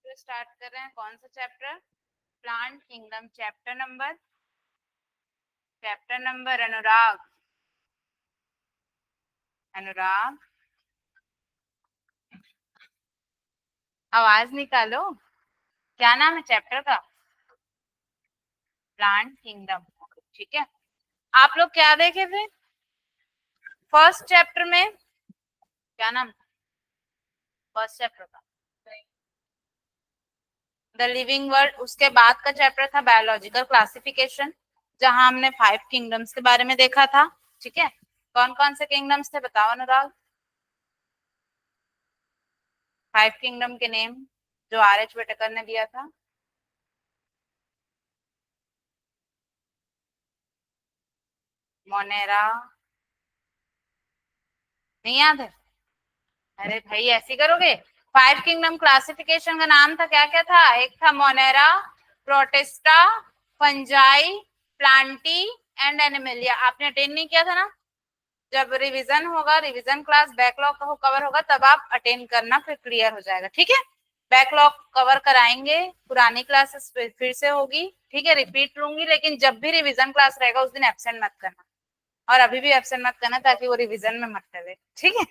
तो स्टार्ट कर रहे हैं कौन सा chapter? Plant kingdom. Chapter number Anurag. Anurag, आवाज निकालो। क्या नाम है चैप्टर का? Plant kingdom. ठीक है, आप लोग क्या देखे थे फर्स्ट चैप्टर में? क्या नाम फर्स्ट चैप्टर का? The living world. उसके बाद का चैप्टर था बायोलॉजिकल क्लासिफिकेशन, जहां हमने 5 किंगडम्स के बारे में देखा था। ठीक है, कौन कौन से किंगडम्स थे बताओ अनुराग? 5 किंगडम के नेम जो R H विटेकर ने दिया था। मोनेरा, नहीं याद है? अरे भाई ऐसे करोगे? 5 किंगडम क्लासिफिकेशन का नाम था, क्या क्या था? एक था Monera, Protista, fungi, Plantae and animalia. आपने अटेंड नहीं किया था ना? जब रिवीजन होगा, रिवीजन क्लास बैकलॉग का कवर होगा, तब आप अटेंड करना, फिर क्लियर हो जाएगा। ठीक है, बैकलॉग कवर कराएंगे, पुरानी क्लासेस फिर से होगी। ठीक है, रिपीट लूंगी, लेकिन जब भी रिवीजन क्लास रहेगा उस दिन एब्सेंट मत करना, और अभी भी एब्सेंट मत करना ताकि वो रिवीजन में मत करे। ठीक है,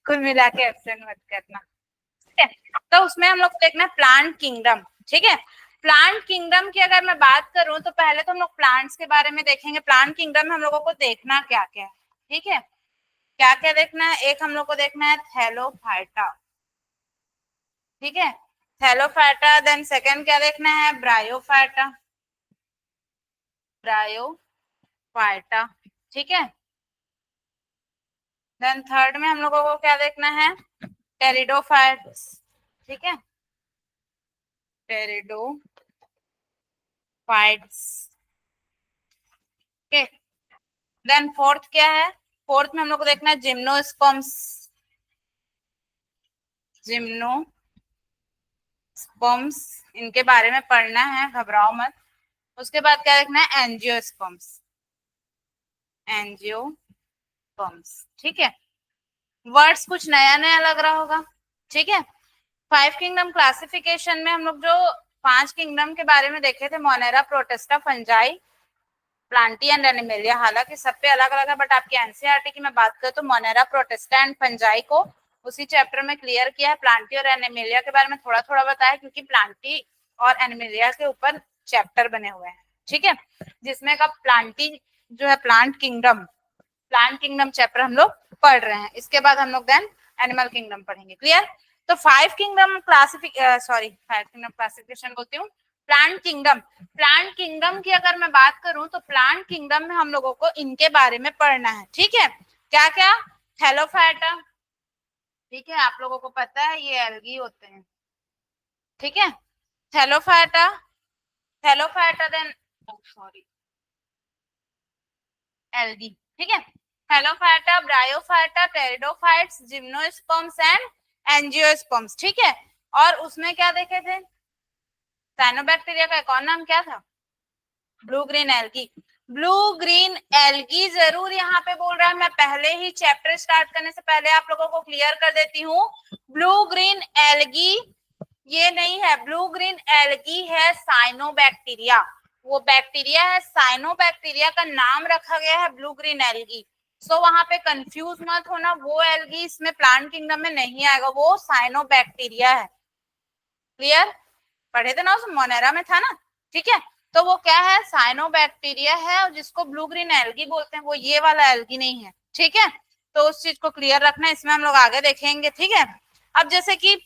कुल मिला के एब्सेंट मत करना। ठीक है, तो उसमें हम लोग देखना है प्लांट किंगडम। ठीक है, प्लांट किंगडम की अगर मैं बात करूं तो पहले तो हम लोग प्लांट्स के बारे में देखेंगे। प्लांट किंगडम में हम लोगों को देखना क्या क्या है? ठीक है, क्या क्या देखना है? एक हम लोग को देखना है थैलोफाइटा। ठीक है, थैलोफाइटा। देन सेकंड क्या देखना है? ब्रायोफाइटा। ब्रायोफाइटा। ठीक है, देन थर्ड में हम लोगों को क्या देखना है? टेरिडोफाइट्स। ठीक है, टेरिडोफाइट्स। ओके, देन फोर्थ क्या है? फोर्थ में हम लोग को देखना है जिम्नोस्पर्म्स। जिम्नोस्पर्म्स, इनके बारे में पढ़ना है, घबराओ मत। उसके बाद क्या देखना है? एंजियोस्पर्म्स। एंजियोस्पर्म्स। ठीक है, वर्ड्स कुछ नया नया लग रहा होगा। ठीक है, 5 किंगडम क्लासिफिकेशन में हम लोग जो 5 किंगडम के बारे में देखे थे, Monera, Protista, fungi, Plantae and animalia, हालांकि सब पे अलग अलग है, बट आपकी एनसीईआरटी की मैं बात करूं तो मोनेरा, प्रोटेस्टा एंड फंजाई को उसी चैप्टर में क्लियर किया है। प्लांटी और एनिमेलिया के बारे में थोड़ा थोड़ा बताया, क्योंकि प्लांटी और एनिमेलिया के ऊपर चैप्टर बने हुए हैं। ठीक है, जिसमें का प्लांटी जो है प्लांट किंगडम चैप्टर हम लोग पढ़ रहे हैं। इसके बाद हम लोग देन एनिमल किंगडम पढ़ेंगे। क्लियर? तो 5 किंगडम क्लासिफिकेशन बोलती हूँ, प्लांट किंगडम की अगर मैं बात करूं तो प्लांट किंगडम में हम लोगों को इनके बारे में पढ़ना है। ठीक है, क्या क्या? थैलोफाइटा। ठीक है, आप लोगों को पता है ये एल्गी होते हैं। ठीक है, thallophyta, thallophyta then sorry algae. ठीक है, thallophyta, bryophyta, pteridophytes, gymnosperms and angiosperms. ठीक है, और उसमें क्या देखे थे? साइनोबैक्टीरिया का एक और नाम क्या था? Blue green algae. Blue green algae जरूर यहाँ पे बोल रहा है। मैं पहले ही चैप्टर स्टार्ट करने से पहले आप लोगों को क्लियर कर देती हूँ, ब्लू ग्रीन एल्गी ये नहीं है। ब्लू ग्रीन एल्गी है साइनोबैक्टीरिया, वो बैक्टीरिया है। साइनोबैक्टीरिया का नाम रखा गया है ब्लू ग्रीन एल्गी। सो वहां पे कंफ्यूज मत होना, वो एल्गी इसमें प्लांट किंगडम में नहीं आएगा, वो साइनोबैक्टीरिया है। क्लियर? पढ़े थे ना, उस मोनेरा में था ना। ठीक है, तो वो क्या है? साइनोबैक्टीरिया है, और जिसको ब्लू ग्रीन एल्गी बोलते हैं वो ये वाला एल्गी नहीं है। ठीक है, तो उस चीज को क्लियर रखना, इसमें हम लोग आगे देखेंगे। ठीक है, अब जैसे कि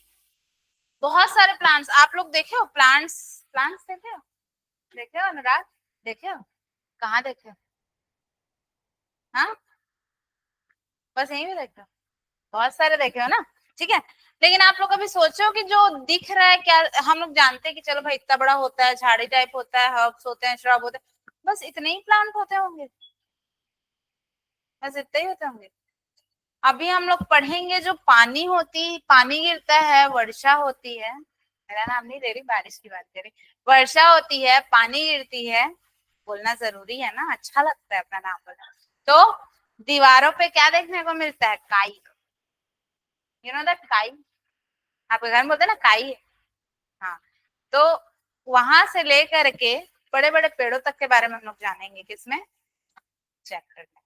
बहुत सारे प्लांट्स आप लोग देखे हो, प्लांट्स प्लांट्स देखे हो? देखे हो अनुराग? देखे हो? कहाँ देखे हो? हाँ, बस यहीं पे देखे हो? बहुत सारे देखे हो ना। ठीक है, लेकिन आप लोग कभी सोचो कि जो दिख रहा है क्या, हम लोग जानते हैं कि चलो भाई इतना बड़ा होता है, झाड़ी टाइप होता है, हर्ब्स होते हैं, श्रब होते हैं, बस इतने ही प्लांट होते होंगे? बस इतने ही होते होंगे? अभी हम लोग पढ़ेंगे जो पानी गिरता है, वर्षा होती है। मेरा नाम नहीं ले रही, बारिश की बात करें। वर्षा होती है, पानी गिरती है, बोलना जरूरी है ना, अच्छा लगता है अपना नाम बोलना। तो दीवारों पे क्या देखने को मिलता है? काई। यू नो दैट काई? आपके घर में बोलते हैं ना काई है। हाँ, तो वहां से लेकर के बड़े बड़े पेड़ों तक के बारे में हम लोग जानेंगे किसमें, चैप्टर में।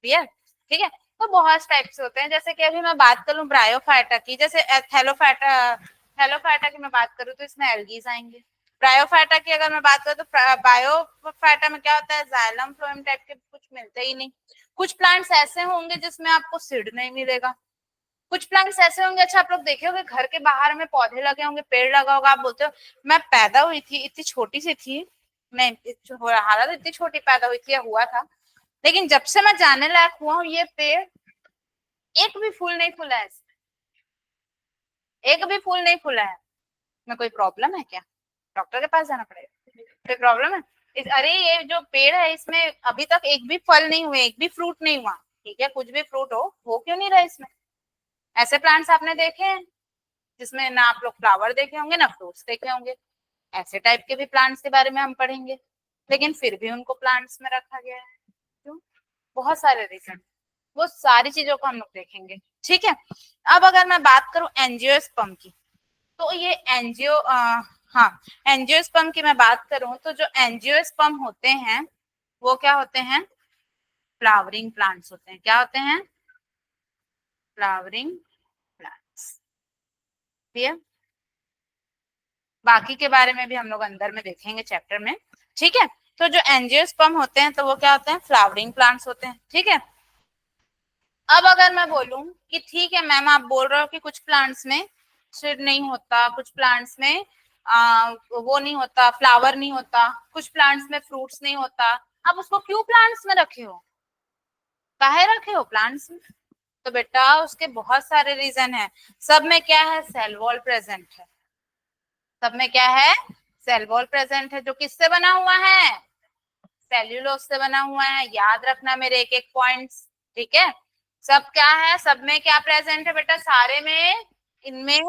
क्लियर? ठीक है। तो बहुत टाइप से होते हैं, जैसे कि अभी मैं बात करूं ब्रायोफाइटा की, जैसे थैलोफाइटा की मैं बात करूं तो इसमें एल्गीज आएंगे। ब्रायोफाइटा की अगर मैं बात करूं तो बायोफाइटा में क्या होता है, जाइलम फ्लोएम टाइप के कुछ मिलते ही नहीं। कुछ प्लांट्स ऐसे होंगे जिसमें आपको सीड नहीं मिलेगा, कुछ प्लांट्स ऐसे होंगे, अच्छा आप लोग देखे होंगे घर के बाहर में पौधे लगे होंगे, पेड़ लगा होगा, आप बोलते हो मैं पैदा हुई थी इतनी छोटी सी थी, नहीं हालत इतनी छोटी पैदा हुई थी या हुआ था, लेकिन जब से मैं जाने लायक हुआ हूँ ये पेड़ एक भी फूल नहीं फूला है, एक भी फूल नहीं फूला है, में कोई प्रॉब्लम है क्या, डॉक्टर के पास जाना पड़ेगा, कोई प्रॉब्लम है? अरे ये जो पेड़ है इसमें अभी तक एक भी फल नहीं हुए, एक भी फ्रूट नहीं हुआ, ठीक है, कुछ भी फ्रूट हो क्यों नहीं रहा इसमें? ऐसे प्लांट्स आपने देखे हैं जिसमें ना आप लोग फ्लावर देखे होंगे ना फ्रूट्स देखे होंगे, ऐसे टाइप के भी प्लांट्स के बारे में हम पढ़ेंगे, लेकिन फिर भी उनको प्लांट्स में रखा गया है, क्यों? बहुत सारे रीजन, वो सारी चीजों को हम लोग देखेंगे। ठीक है, अब अगर मैं बात करूं एंजियोस्पर्म की, तो ये हाँ, एंजियोस्पर्म की मैं बात करूं तो जो एंजियोस्पर्म होते हैं वो क्या होते हैं, फ्लावरिंग प्लांट्स होते हैं। क्या होते हैं? Flowering plants. क्लियर? बाकी के बारे में भी हम लोग अंदर में देखेंगे चैप्टर में। ठीक है, तो जो एंजियोस्पर्म होते हैं तो वो क्या होते हैं, फ्लावरिंग प्लांट्स होते हैं। ठीक है, अब अगर मैं बोलूं कि ठीक है मैम आप बोल रहे हो कि कुछ प्लांट्स में सीड नहीं होता, कुछ प्लांट्स में वो नहीं होता, फ्लावर नहीं होता, कुछ प्लांट्स में फ्रूट्स नहीं होता, आप उसको क्यों प्लांट्स में रखे हो, काहे रखे हो प्लांट्स में? तो बेटा उसके बहुत सारे रीजन है। सब में क्या है, सेल वॉल प्रेजेंट है। सब में क्या है, सेल वॉल प्रेजेंट है, जो किससे बना हुआ है, सेल्यूलोज से बना हुआ है। याद रखना मेरे एक एक पॉइंट्स। ठीक है, सब क्या है, सब में क्या प्रेजेंट है बेटा, सारे में इनमें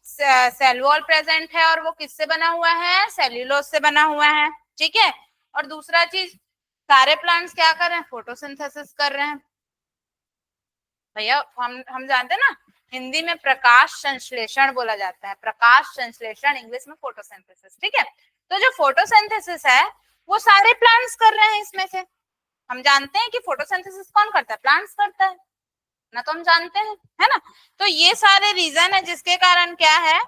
सेल वॉल प्रेजेंट है, और वो किससे बना हुआ है, सेल्यूलोज से बना हुआ है। ठीक है, और दूसरा चीज, सारे प्लांट्स क्या कर रहे हैं, फोटोसिंथेसिस कर रहे हैं। भैया हम जानते हैं ना, हिंदी में प्रकाश संश्लेषण बोला जाता है, प्रकाश संश्लेषण, इंग्लिश में फोटोसिंथेसिस। ठीक है, तो जो फोटोसिंथेसिस है वो सारे प्लांट्स कर रहे हैं इसमें से। हम जानते हैं कि फोटोसिंथेसिस कौन करता है, प्लांट्स करता है ना, तो हम जानते हैं, है ना। तो ये सारे रीजन है जिसके कारण क्या है,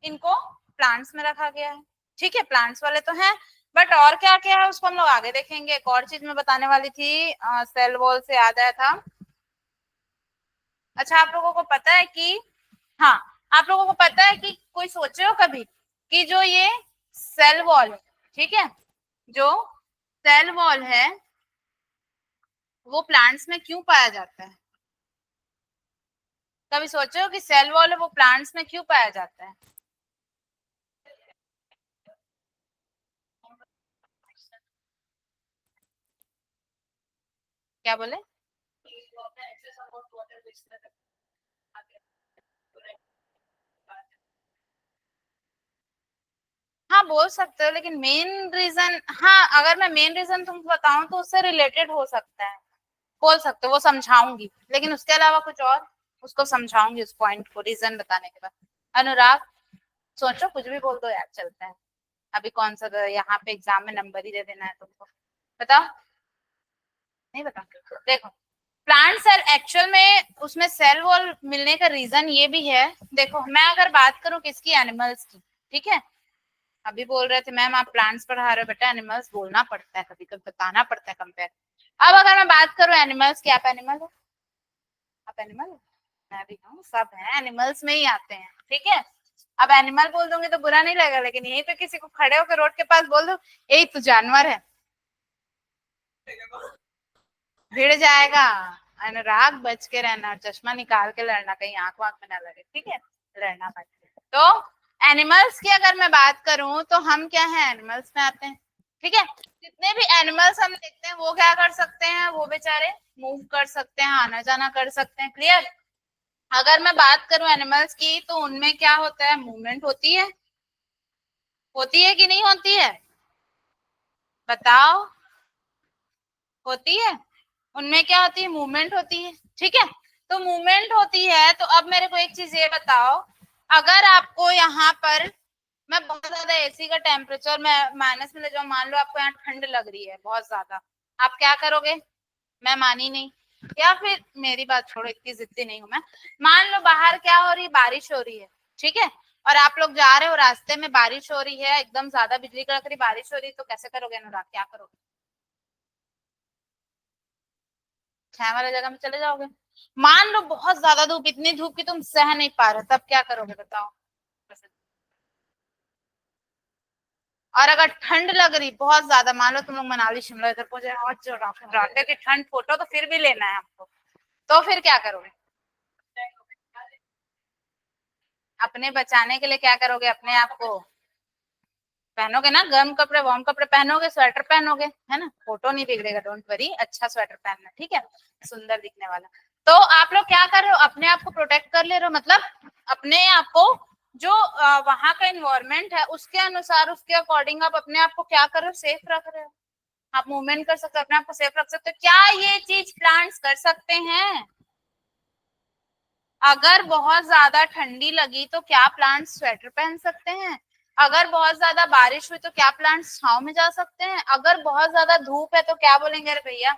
इनको प्लांट्स में रखा गया है। ठीक है, प्लांट्स वाले तो हैं, बट और क्या क्या है उसको हम लोग आगे देखेंगे। एक और चीज मैं बताने वाली थी, सेल वॉल से याद आया था। अच्छा आप लोगों को पता है कि, हाँ, आप लोगों को पता है कि कोई सोचे हो कभी कि जो ये सेल वॉल है, ठीक है, जो सेल वॉल है वो प्लांट्स में क्यों पाया जाता है? कभी सोचे हो कि सेल वॉल है वो प्लांट्स में क्यों पाया जाता है? क्या बोले? हाँ बोल सकते हो, लेकिन मेन रीजन, हाँ अगर मैं मेन रीजन तुमको बताऊं तो उससे रिलेटेड हो सकता है, बोल सकते हो, वो समझाऊंगी, लेकिन उसके अलावा कुछ और उसको समझाऊंगी उस पॉइंट को रीजन बताने के बाद। अनुराग सोचो, कुछ भी बोल दो यार, चलता है। अभी कौन सा यहाँ पे एग्जाम में नंबर ही दे देना है तुमको, बताओ। नहीं बता, देखो प्लांट सेल एक्चुअल में उसमें सेल वॉल मिलने का रीजन ये भी है। देखो मैं अगर बात करूं किसकी, एनिमल्स की, ठीक है, अभी बोल रहे थे मैम आप प्लांट्स पढ़ा रहे हो, बेटा एनिमल्स बोलना पड़ता है, कभी कभी बताना पड़ता है कंपेयर। अब अगर मैं बात करूं एनिमल्स की, आप एनिमल हो, आप एनिमल हो, मैं भी हूँ, सब है एनिमल्स में ही आते हैं। ठीक है, अब एनिमल बोल दूंगी तो बुरा नहीं लगेगा, लेकिन यही पे किसी को खड़े होकर रोड के पास बोल दो यही तो जानवर है, भिड़ जाएगा। अनुराग बच के रहना, चश्मा निकाल के लड़ना, कहीं आंख वाँख में ना लगे, ठीक है, लड़ना मत। तो एनिमल्स की अगर मैं बात करूं तो हम क्या है, एनिमल्स में आते हैं। ठीक है, जितने भी एनिमल्स हम देखते हैं वो क्या कर सकते हैं, वो बेचारे मूव कर सकते हैं, आना जाना कर सकते हैं। क्लियर? अगर मैं बात करूं एनिमल्स की तो उनमें क्या होता है, मूवमेंट होती है कि नहीं होती है, बताओ, होती है। उनमें क्या होती है, मूवमेंट होती है। ठीक है, तो मूवमेंट होती है, तो अब मेरे को एक चीज ये बताओ, अगर आपको यहाँ पर मैं बहुत ज्यादा एसी का टेम्परेचर मैं माइनस में ले जाऊं, मान लो आपको यहाँ ठंड लग रही है बहुत ज्यादा, आप क्या करोगे? मैं मानी नहीं, या फिर मेरी बात छोड़ो, इतनी जिद्दी नहीं हूं मैं। मान लो बाहर क्या हो रही है, बारिश हो रही है, ठीक है, और आप लोग जा रहे हो, रास्ते में बारिश हो रही है, एकदम ज्यादा बिजली कड़क रही, बारिश हो रही है, तो कैसे करोगे अनुराग, क्या करोगे? छाया वाले जगह में चले जाओगे। मान लो बहुत ज्यादा धूप, इतनी धूप की तुम सह नहीं पा रहे, तब क्या करोगे बताओ? और अगर ठंड लग रही बहुत ज्यादा, मान लो तुम लोग मनाली शिमला इधर पहुंचे और जो रात की ठंड, फोटो तो फिर भी लेना है आपको, तो फिर क्या करोगे? अपने बचाने के लिए क्या करोगे, अपने आप को पहनोगे ना गर्म कपड़े, वार्म कपड़े पहनोगे, स्वेटर पहनोगे, है ना, फोटो नहीं बिगड़ेगा, डोंट वरी, अच्छा स्वेटर पहनना, ठीक है, सुंदर दिखने वाला। तो आप लोग क्या कर रहे हो, अपने आप को प्रोटेक्ट कर ले रहे हो, मतलब अपने आप को जो वहां का इन्वायरमेंट है उसके अनुसार, उसके अकॉर्डिंग आप अपने आप को क्या कर रहे हो, सेफ रख रहे हो। आप मूवमेंट कर सकते हो, अपने आप को सेफ रख सकते हो। क्या ये चीज प्लांट्स कर सकते हैं? अगर बहुत ज्यादा ठंडी लगी तो क्या प्लांट स्वेटर पहन सकते हैं? अगर बहुत ज्यादा बारिश हुई तो क्या प्लांट छांव में जा सकते हैं? अगर बहुत ज्यादा धूप है तो क्या बोलेंगे, अरे भैया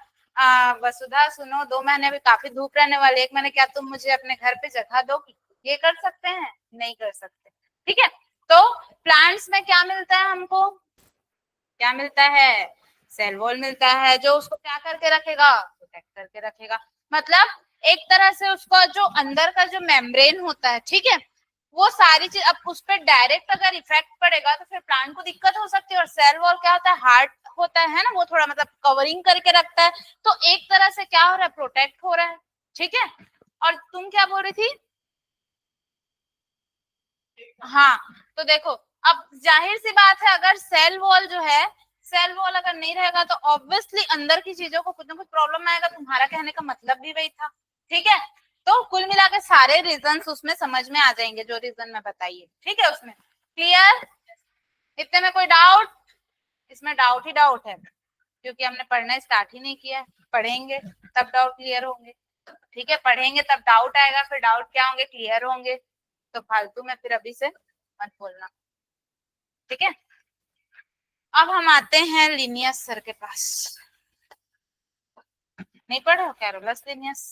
वसुधा सुनो, 2 महीने अभी काफी धूप रहने वाली, 1 महीने क्या तुम मुझे अपने घर पे जगह दो? ये कर सकते हैं? नहीं कर सकते, ठीक है। तो प्लांट्स में क्या मिलता है हमको, क्या मिलता है? सेल वॉल मिलता है, जो उसको क्या करके रखेगा, प्रोटेक्ट करके रखेगा। मतलब एक तरह से उसका जो अंदर का जो मेम्ब्रेन होता है, ठीक है, वो सारी चीज, अब उस पर डायरेक्ट अगर इफेक्ट पड़ेगा तो फिर प्लांट को दिक्कत हो सकती है। और सेल वॉल क्या होता है, हार्ड होता है ना, वो थोड़ा मतलब कवरिंग करके रखता है, तो एक तरह से क्या हो रहा है, प्रोटेक्ट हो रहा है, ठीक है। और तुम क्या बोल रही थी? हाँ, तो देखो, अब जाहिर सी बात है, अगर सेल वॉल जो है, सेल वॉल अगर नहीं रहेगा तो ऑब्वियसली अंदर की चीजों को कुछ ना कुछ प्रॉब्लम आएगा। तुम्हारा कहने का मतलब भी वही था, ठीक है। तो कुल मिला के सारे रीजंस उसमें समझ में आ जाएंगे, जो रीजन मैं बताइए, ठीक है, उसमें क्लियर? इतने में कोई डाउट? इसमें डाउट ही डाउट है, क्योंकि हमने पढ़ना स्टार्ट ही नहीं किया है। पढ़ेंगे तब डाउट क्लियर होंगे, ठीक है, पढ़ेंगे तब डाउट आएगा, फिर डाउट क्या होंगे, क्लियर होंगे। तो फालतू में फिर अभी से मत बोलना, ठीक है। अब हम आते हैं लिनियस सर के पास। नहीं पढ़े हो कैरोलस लिनियस?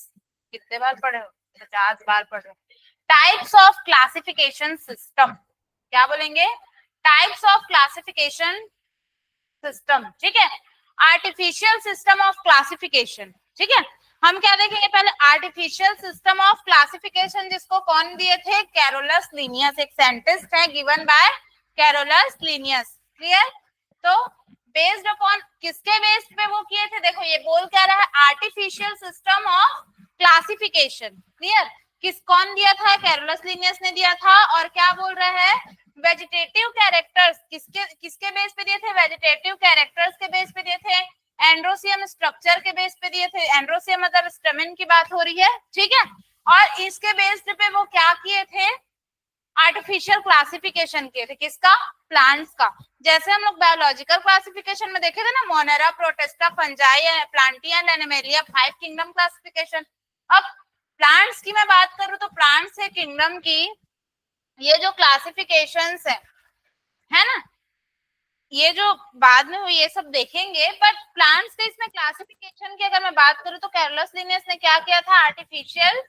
कितने बार पढ़े हो? 50 बार पढ़े हो। टाइप्स ऑफ क्लासिफिकेशन सिस्टम, क्या बोलेंगे? टाइप्स ऑफ क्लासिफिकेशन सिस्टम, ठीक है। आर्टिफिशियल सिस्टम ऑफ क्लासिफिकेशन, ठीक है। हम क्या देखेंगे पहले, आर्टिफिशियल सिस्टम ऑफ क्लासिफिकेशन, जिसको कौन दिए थे, कैरोलस लिनियस, एक साइंटिस्ट है given by Carolus Linnaeus, clear. तो बेस्ड अपॉन किसके बेस्ड पे वो किए थे, देखो ये बोल क्या रहा है, artificial system of classification, clear. किस कौन दिया था, कैरोलस लिनियस ने दिया था। और क्या बोल रहा है, वेजिटेटिव कैरेक्टर्स, किसके किसके बेस पे दिए थे, वेजिटेटिव कैरेक्टर्स के बेस पे दिए थे, एंड्रोसियम स्ट्रक्चर के बेस पे दिए थे, एंड्रोसियम मतलब स्टमेन की बात हो रही है, ठीक है। और इसके बेस पे वो क्या किए थे, आर्टिफिशियल क्लासिफिकेशन किए थे, किसका, प्लांट्स का। जैसे हम लोग बायोलॉजिकल क्लासिफिकेशन में देखे थे ना, Monera, Protista, Fungi, Plantae and Animalia, 5 kingdom classification. अब प्लांट्स की मैं बात करूं तो प्लांट्स है किंगडम की, ये जो क्लासिफिकेशंस है ना, ये जो बाद में हुई ये सब देखेंगे, बट प्लांट्स के इसमें क्लासिफिकेशन की अगर मैं बात करूं तो कैरोलस लिनियस ने क्या किया था, आर्टिफिशियल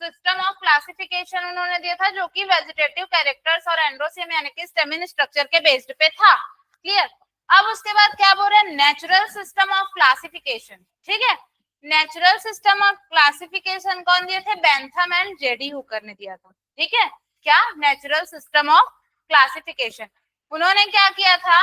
सिस्टम ऑफ क्लासिफिकेशन उन्होंने दिया था, जो कि वेजिटेटिव कैरेक्टर्स और एंड्रोसियम यानी कि स्टेमिन स्ट्रक्चर के बेस्ड पे था, क्लियर। अब उसके बाद क्या बोल रहे हैं, नेचुरल सिस्टम ऑफ क्लासिफिकेशन, ठीक है। नेचुरल सिस्टम ऑफ क्लासिफिकेशन कौन दिए थे, बेंथम एंड जेडी हुकर ने दिया था, ठीक है। क्या, नेचुरल सिस्टम ऑफ क्लासिफिकेशन। उन्होंने क्या किया था,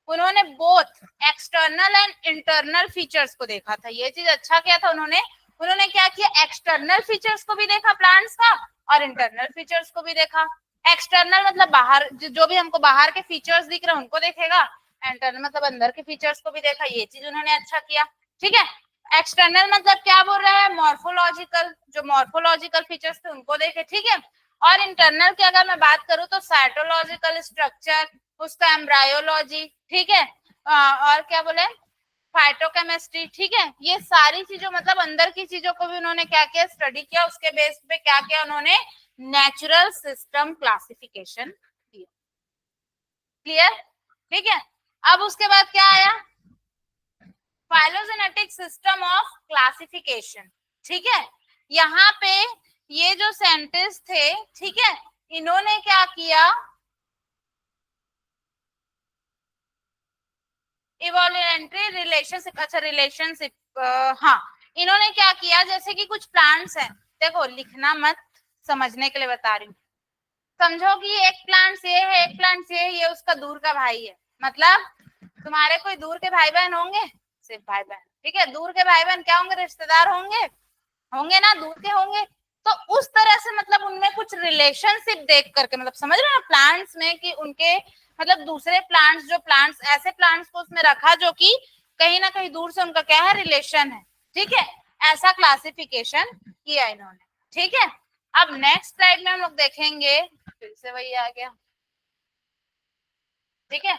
उन्होंने both external and internal features को देखा था। ये चीज अच्छा किया था उन्होंने। उन्होंने क्या किया, एक्सटर्नल फीचर्स को भी देखा प्लांट्स का, और इंटरनल फीचर्स को भी देखा। एक्सटर्नल मतलब बाहर जो भी हमको बाहर के फीचर्स दिख रहे हैं उनको देखेगा, इंटरनल मतलब अंदर के फीचर्स को भी देखा। ये चीज उन्होंने अच्छा किया, ठीक है। एक्सटर्नल मतलब क्या बोल रहा है, मॉर्फोलॉजिकल, जो मॉर्फोलॉजिकल फीचर्स थे उनको देखे, ठीक है। और इंटरनल की अगर मैं बात करूं तो साइटोलॉजिकल स्ट्रक्चर, उसका एम्ब्रायोलॉजी, ठीक है, और क्या बोले, फाइटोकेमिस्ट्री, ठीक है। ये सारी चीजों मतलब अंदर की चीजों को भी उन्होंने क्या किया, स्टडी किया। उसके बेस पे क्या किया उन्होंने, नेचुरल सिस्टम क्लासिफिकेशन दिया। क्लियर? ठीक है, अब उसके बाद क्या आया, फाइलोजेनेटिक सिस्टम ऑफ क्लासिफिकेशन। ठीक है, यहाँ पे ये जो साइंटिस्ट थे, ठीक है, इन्होंने क्या किया, इवोल्यूशनरी रिलेशनशिप, अच्छा रिलेशनशिप, हाँ, इन्होंने क्या किया, जैसे कि कुछ प्लांट्स हैं, देखो लिखना मत, समझने के लिए बता रही हूँ। समझो कि एक प्लांट ये है, एक प्लांट ये उसका दूर का भाई है, मतलब तुम्हारे कोई दूर के भाई बहन होंगे, सिर्फ भाई बहन, ठीक है, दूर के भाई बहन क्या होंगे, रिश्तेदार होंगे, होंगे ना, दूर के होंगे। तो उस तरह से मतलब उनमें कुछ रिलेशनशिप देख करके, मतलब समझ रहे हो ना, प्लांट्स में कि उनके मतलब दूसरे प्लांट्स, जो प्लांट्स ऐसे प्लांट्स को उसमें रखा जो कि कहीं ना कहीं दूर से उनका क्या है, रिलेशन है। ठीक है, ऐसा क्लासिफिकेशन किया इन्होंने। ठीक है, अब नेक्स्ट स्लाइड में हम लोग देखेंगे, फिर से वही आ गया। ठीक है,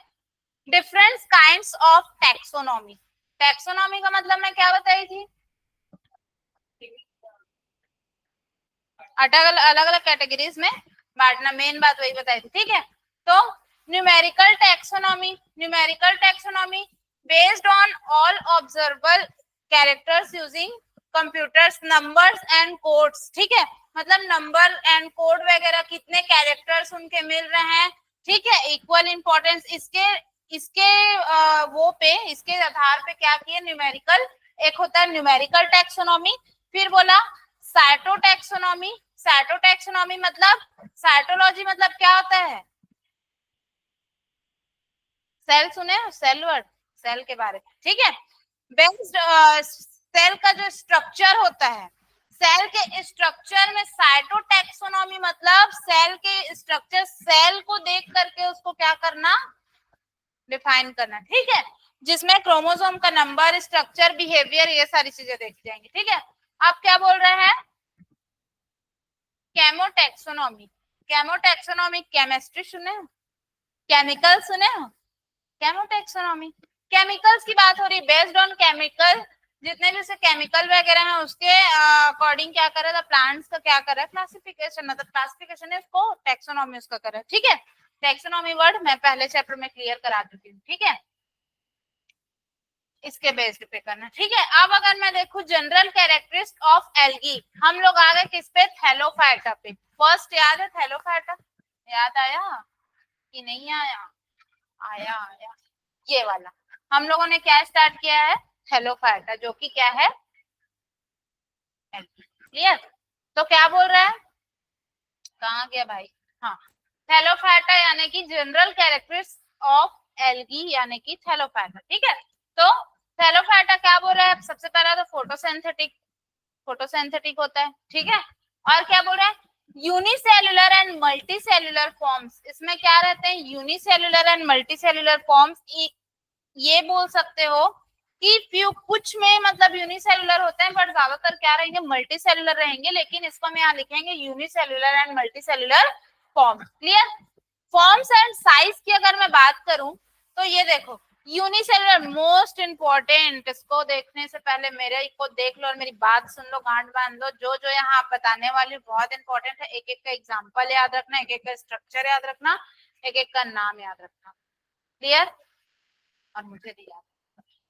different kinds of taxonomy. Taxonomy का मतलब मैं क्या बताई थी, अलग अलग कैटेगरीज में बांटना, मेन बात वही बताई थी। ठीक है, तो numerical taxonomy, numerical taxonomy based on all observable characters using computers, numbers and codes. ठीक है, मतलब नंबर एंड कोड वगैरह, कितने कैरेक्टर्स उनके मिल रहे हैं, ठीक है, इक्वल इंपॉर्टेंस, इसके इसके वो पे, इसके आधार पे क्या किया, न्यूमेरिकल, एक होता है न्यूमेरिकल टैक्सोनॉमी। फिर बोला साइटोटैक्सोनॉमी। साइटोटैक्सोनॉमी मतलब, साइटोलॉजी मतलब क्या होता है, सेल सुने, सेल वर्ड, सेल के बारे में। ठीक है, बेस्ड सेल का जो स्ट्रक्चर होता है, सेल के स्ट्रक्चर में साइटोटैक्सोनॉमी मतलब सेल के स्ट्रक्चर, सेल को देख करके उसको क्या करना, डिफाइन करना। ठीक है, जिसमें क्रोमोसोम का नंबर, स्ट्रक्चर, बिहेवियर, ये सारी चीजें देखी जाएंगी। ठीक है, आप क्या बोल रहे हैं, केमोटैक्सोनॉमी। केमोटैक्सोनॉमी, केमिस्ट्री सुने हो, केमिकल सुने हो, केमोटैक्सोनॉमी, केमिकल्स की बात हो रही, बेस्ड ऑन केमिकल, जितने भी से केमिकल वगैरह हैं उसके अकॉर्डिंग क्या कर रहा था, प्लांट्स का क्या कर रहा है, क्लासिफिकेशन, मतलब क्लासिफिकेशन है उसको टैक्सोनॉमी उसका कर रहा है। ठीक है, टैक्सोनॉमी वर्ड मैं पहले चैप्टर में क्लियर करा चुकी हूँ। ठीक है, इसके बेस्ड पे करना। ठीक है, अब अगर मैं देखूं जनरल कैरेक्टरिस्टिक ऑफ एल्गी, हम लोग आ गए किस पे, थैलोफाइटा पे। फर्स्ट याद है थैलोफाइटा, याद आया कि नहीं आया, आया आया, ये वाला हम लोगों ने क्या स्टार्ट किया है, थैलोफाइटा, जो कि क्या है, एल्गी। क्लियर? तो क्या बोल रहा है, कहाँ गया भाई, हाँ, थैलोफाइटा यानी कि जनरल कैरेक्टरिस्टिक ऑफ एल्गी यानी कि थैलोफाइटा। ठीक है, तो थैलोफाइटा क्या बोल रहा है, सबसे पहला तो फोटोसिंथेटिक, फोटोसिंथेटिक होता है। ठीक है, और क्या बोल रहा है, यूनिसेल्युलर एंड मल्टीसेल्युलर फॉर्म्स, इसमें क्या रहते हैं, यूनिसेल्युलर एंड मल्टीसेल्युलर फॉर्म्स, ये बोल सकते हो कि फ्यू कुछ में मतलब यूनिसेल्युलर होते हैं, बट ज्यादातर क्या रहेंगे, मल्टीसेल्युलर रहेंगे, लेकिन इसको हम यहाँ लिखेंगे unicellular and multicellular forms. Clear? Forms and size की अगर मैं बात करूं तो ये देखो, यूनिसेलुलर मोस्ट इंपॉर्टेंट, इसको देखने से पहले मेरे को देख लो और मेरी बात सुन लो, गांठ बांध लो, जो जो यहाँ आप बताने वाली बहुत इंपॉर्टेंट है, एक एक का एग्जांपल याद रखना, एक एक का स्ट्रक्चर याद रखना, एक एक का नाम याद रखना। क्लियर? और मुझे भी याद।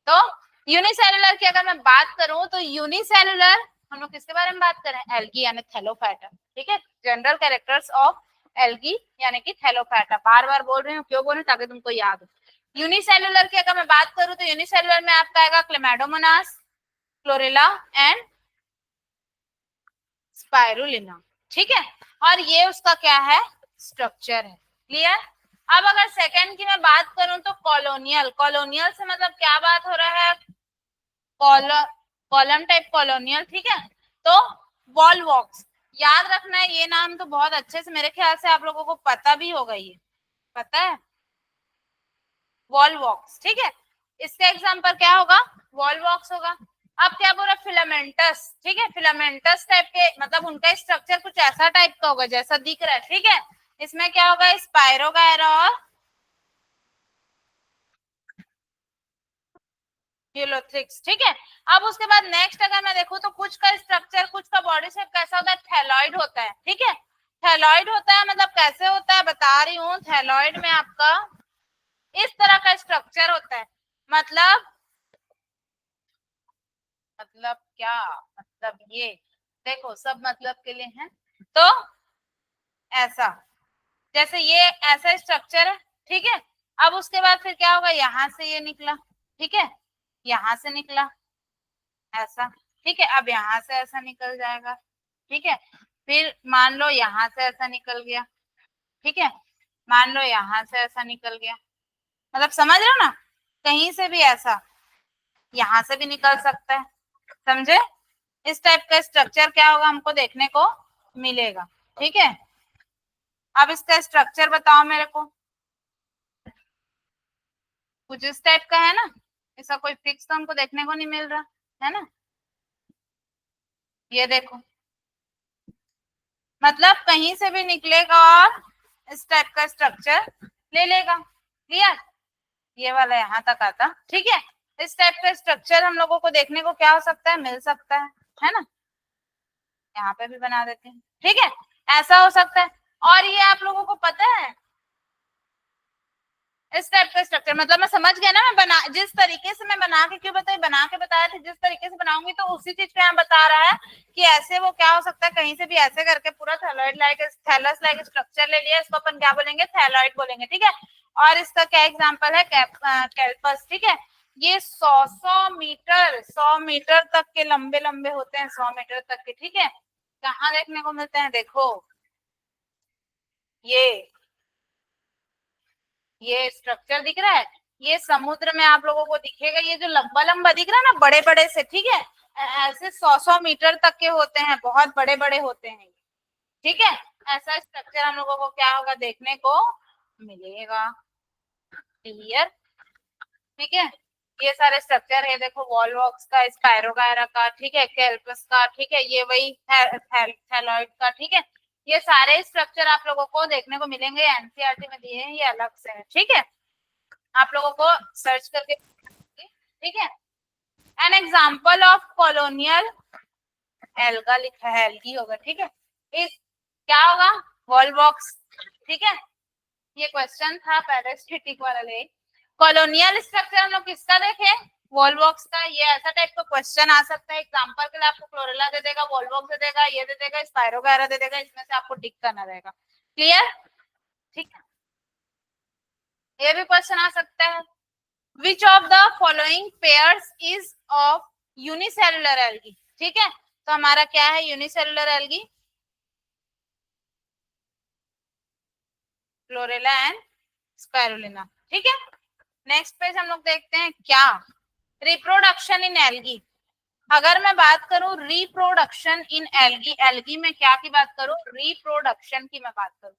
तो यूनिसेलुलर की अगर मैं बात करूं तो यूनिसेलुलर हम लोग किसके बारे में बात करें, एल्गी यानी थैलोफाइटा। ठीक है, जनरल कैरेक्टर्स ऑफ एल्गी यानी कि थैलोफाइटा, बार बार बोल रही हूँ, क्यों बोल रही हूँ, ताकि तुमको याद हो। यूनिसेलुलर की अगर मैं बात करूं तो यूनिसेलुलर में आपका आएगा क्लेमाइडोमोनास, क्लोरेला एंड स्पाइरुलिना। ठीक है, और ये उसका क्या है, स्ट्रक्चर है। क्लियर? अब अगर सेकंड की मैं बात करूं तो कॉलोनियल, कॉलोनियल से मतलब क्या बात हो रहा है, कॉलम टाइप कॉलोनियल। ठीक है, तो वॉल वॉक्स, याद रखना है, ये नाम तो बहुत अच्छे से मेरे ख्याल से आप लोगों को पता भी होगा, ये पता है, वॉल वॉक्स। ठीक है, इसका एग्जाम्पल क्या होगा, वॉल वॉक्स होगा। अब क्या बोल रहा है, फिलामेंटस। ठीक है, फिलामेंटस टाइप के मतलब उनका स्ट्रक्चर कुछ ऐसा टाइप का होगा जैसा दिख रहा है। ठीक है, इसमें क्या होगा, स्पाइरोगायरा और यूलोथ्रिक्स। ठीक है, अब उसके बाद नेक्स्ट अगर मैं देखूं तो कुछ का स्ट्रक्चर, कुछ का बॉडी शेप कैसा होता है, थैलॉइड होता है। ठीक है, थैलॉइड होता है, मतलब कैसे होता है बता रही हूँ, थैलॉइड में आपका इस तरह का स्ट्रक्चर होता है। मतलब क्या, मतलब ये देखो सब मतलब के लिए है। तो ऐसा, जैसे ये ऐसा स्ट्रक्चर है, ठीक है। अब उसके बाद फिर क्या होगा, यहां से ये निकला, ठीक है, यहां से निकला ऐसा, ठीक है। अब यहां से ऐसा निकल जाएगा, ठीक है। फिर मान लो यहां से ऐसा निकल गया, ठीक है। मान लो यहां से ऐसा निकल गया, मतलब समझ रहे हो ना, कहीं से भी ऐसा, यहां से भी निकल सकता है, समझे। इस टाइप का स्ट्रक्चर क्या होगा, हमको देखने को मिलेगा, ठीक है। अब इसका स्ट्रक्चर बताओ मेरे को, कुछ इस टाइप का है ना, ऐसा कोई फिक्स तो हमको देखने को नहीं मिल रहा है ना। ये देखो, मतलब कहीं से भी निकलेगा और इस टाइप का स्ट्रक्चर ले लेगा, क्लियर। ये वाला यहाँ तक आता, ठीक है। इस टाइप का स्ट्रक्चर हम लोगों को देखने को क्या हो सकता है, मिल सकता है ना। यहाँ पे भी बना देते हैं, ठीक है। ऐसा हो सकता है। और ये आप लोगों को पता है, इस टाइप का स्ट्रक्चर, मतलब मैं समझ गया ना, मैं बना जिस तरीके से मैं बना के क्यों बताई, बना के बताया था, जिस तरीके से बनाऊंगी तो उसी चीज पे यहाँ बता रहा है कि ऐसे वो क्या हो सकता है, कहीं से भी ऐसे करके पूरा thalloid like thallus like structure ले लिया, इसको अपन क्या बोलेंगे, थैलॉइड बोलेंगे, ठीक है। और इसका क्या एग्जाम्पल है, कैल्पस, ठीक है। ये 100 मीटर तक के लंबे लंबे होते हैं, 100 मीटर तक के, ठीक है। कहाँ देखने को मिलते हैं, देखो ये स्ट्रक्चर दिख रहा है, ये समुद्र में आप लोगों को दिखेगा, ये जो लंबा लंबा दिख रहा है ना, बड़े बड़े से, ठीक है। ऐसे 100 मीटर तक के होते हैं, बहुत बड़े बड़े होते हैं, ठीक है। ऐसा स्ट्रक्चर हम लोगों को क्या होगा, देखने को मिलेगा, क्लियर, ठीक है। ये सारे स्ट्रक्चर है, देखो वॉलवॉक्स का, स्पायरोगायरा का, ठीक है, कैल्पस का, ठीक है, ये वही थैलॉइड का, ठीक है। ये सारे स्ट्रक्चर आप लोगों को देखने को मिलेंगे, एनसीईआरटी में दिए हैं, ये अलग से है, ठीक है। आप लोगों को सर्च करके, ठीक है। An example of colonial alga लिखा है, एल्गी होगा, ठीक है। इस क्या होगा, वॉलवॉक्स, ठीक है। ये क्वेश्चन था पैरासिटिक वाला, ले कॉलोनियल स्ट्रक्चर हम लोग किसका देखे, वॉलवॉक्स का। ये ऐसा टाइप का क्वेश्चन आ सकता है, एग्जांपल के लिए आपको क्लोरेला दे देगा, वॉलवॉक्स दे देगा, ये दे देगा, स्पायरोगायरा दे देगा, इसमें से आपको टिक करना रहेगा, क्लियर, ठीक है। ये भी क्वेश्चन आ सकता है, which of the following pairs is of unicellular algae, ठीक है। तो हमारा क्या है, unicellular algae, chlorella and spirulina, ठीक है। नेक्स्ट पेज हम लोग देखते हैं, क्या रिप्रोडक्शन इन एल्गी। अगर मैं बात करूं रिप्रोडक्शन इन एल्गी, एल्गी में क्या की बात करूं, रिप्रोडक्शन की मैं बात करूं,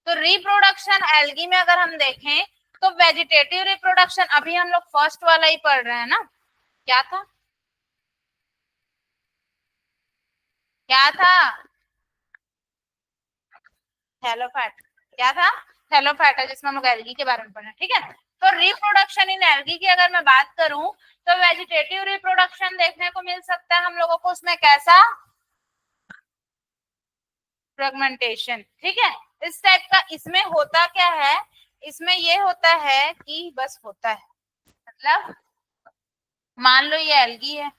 तो रिप्रोडक्शन एल्गी में अगर हम देखें तो वेजिटेटिव रिप्रोडक्शन, अभी हम लोग फर्स्ट वाला ही पढ़ रहे हैं ना, क्या था, क्या था, थैलोफैट, क्या था, थैलोफैट है, जिसमें हम लोग एल्गी के बारे में पढ़े, ठीक है। तो रिप्रोडक्शन इन एल्गी की अगर मैं बात करूं तो वेजिटेटिव रिप्रोडक्शन देखने को मिल सकता है हम लोगों को, उसमें कैसा, फ्रेगमेंटेशन, ठीक है, इस टाइप का। इसमें होता क्या है, इसमें ये होता है कि बस होता है, मतलब मान लो ये एल्गी है,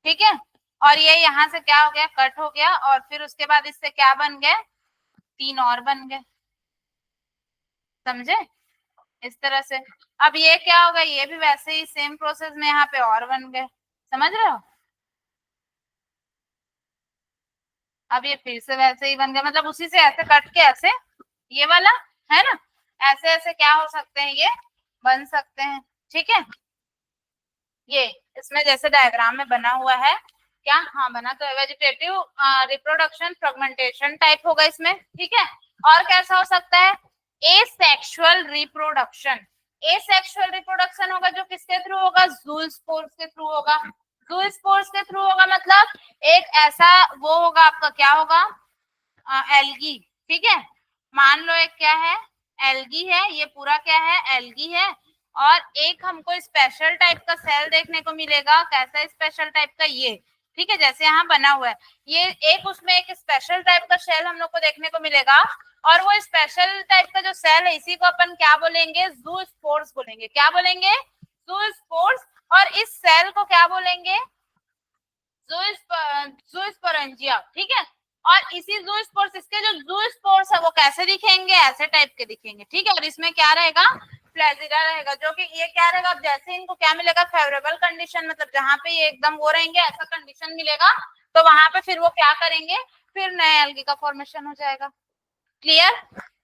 ठीक है, और ये यहाँ से क्या हो गया, कट हो गया, और फिर उसके बाद इससे क्या बन गए, 3 और बन गए, समझे, इस तरह से। अब ये क्या होगा, ये भी वैसे ही सेम प्रोसेस में यहाँ पे और बन गए, समझ रहे हो। अब ये फिर से वैसे ही बन गया, मतलब उसी से ऐसे कट के ऐसे, ये वाला है ना, ऐसे ऐसे क्या हो सकते हैं, ये बन सकते हैं, ठीक है। ये इसमें जैसे डायग्राम में बना हुआ है, क्या, हाँ बना तो है, वेजिटेटिव रिप्रोडक्शन फ्रेगमेंटेशन टाइप होगा इसमें, ठीक है। और कैसा हो सकता है, एसेक्सुअल रिप्रोडक्शन, एसेक्सुअल रिप्रोडक्शन होगा जो किसके थ्रू होगा, ज़ूल स्पोर्स के थ्रू होगा, ज़ूल स्पोर्स के थ्रू होगा, मतलब एक ऐसा वो होगा आपका, क्या होगा, एल्गी, ठीक है। मान लो एक क्या है, एल्गी है, ये पूरा क्या है, एल्गी है, और एक हमको स्पेशल टाइप का सेल देखने को मिलेगा, कैसा स्पेशल टाइप का, ये, ठीक है, जैसे यहाँ बना हुआ है, ये एक उसमें एक स्पेशल टाइप का सेल हम लोग को देखने को मिलेगा, और वो स्पेशल टाइप का जो सेल है इसी को अपन क्या बोलेंगे, ज़ूस्पोर्स बोलेंगे। क्या बोलेंगे, ज़ूस्पोर्स। और इस सेल को क्या बोलेंगे, ज़ूस्पोरेंजिया, ठीक है। और इसी ज़ूस्पोर्स, इसके जो ज़ूस्पोर्स है वो कैसे दिखेंगे, ऐसे टाइप के दिखेंगे, ठीक है। और इसमें क्या रहेगा, फ्लैजिला रहेगा, जो कि ये क्या रहेगा, अब जैसे इनको क्या मिलेगा, फेवरेबल कंडीशन, मतलब जहां पे ये एकदम वो रहेंगे ऐसा कंडीशन मिलेगा, तो वहां पे फिर वो क्या करेंगे, फिर नए एल्गी का फॉर्मेशन हो जाएगा। क्लियर।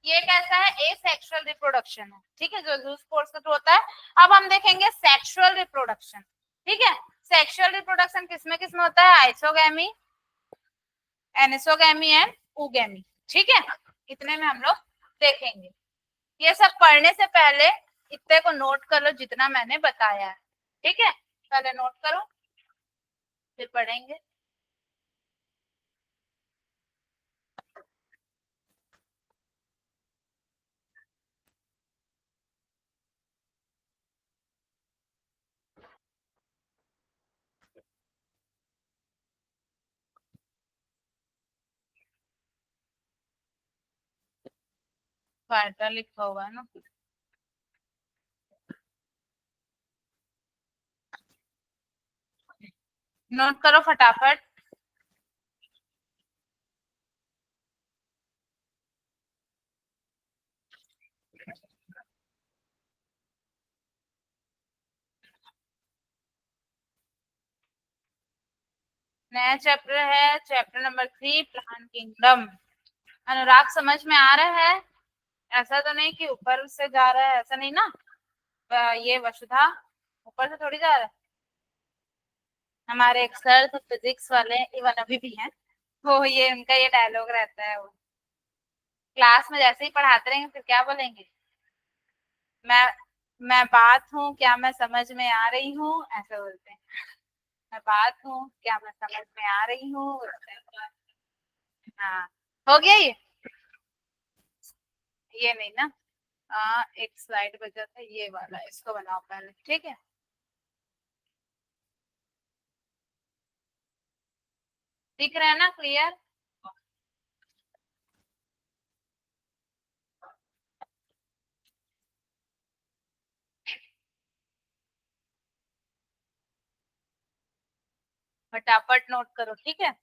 ये कैसा है, एसेक्सुअल रिप्रोडक्शन है, ठीक है, जो ज़ूस्पोर्स का होता है। अब हम देखेंगे सेक्सुअल रिप्रोडक्शन, ठीक है। सेक्सुअल रिप्रोडक्शन किसमें किसमें होता है, आइसोगैमी, एनिसोगैमी एंड ऊगैमी, ठीक है। इतने में हम लोग देखेंगे। ये सब पढ़ने से पहले इतने को नोट कर लो जितना मैंने बताया है, ठीक है। पहले नोट करो फिर पढ़ेंगे। फाइटा लिखा हुआ है ना, नोट करो फटाफट। नया चैप्टर है, चैप्टर नंबर 3, प्लांट किंगडम। अनुराग समझ में आ रहा है, ऐसा तो नहीं कि ऊपर से जा रहा है, ऐसा नहीं ना। ये वसुधा ऊपर से थोड़ी जा रहा है। हमारे एक सर तो फिजिक्स वाले इवन अभी भी हैं, वो ये उनका ये डायलॉग रहता है, वो क्लास में जैसे ही पढ़ाते रहेंगे फिर क्या बोलेंगे, मैं मैं बात हूँ क्या मैं समझ में आ रही हूँ, ऐसे बोलते हैं। मैं बात हूँ क्या मैं समझ में आ रही हूँ, बोलते हैं। हाँ, हो गया ये नहीं ना। एक स्लाइड बचा था ये वाला, इसको बनाओ पहले, ठीक है। दिख रहा है ना, क्लियर। फटाफट नोट करो, ठीक है।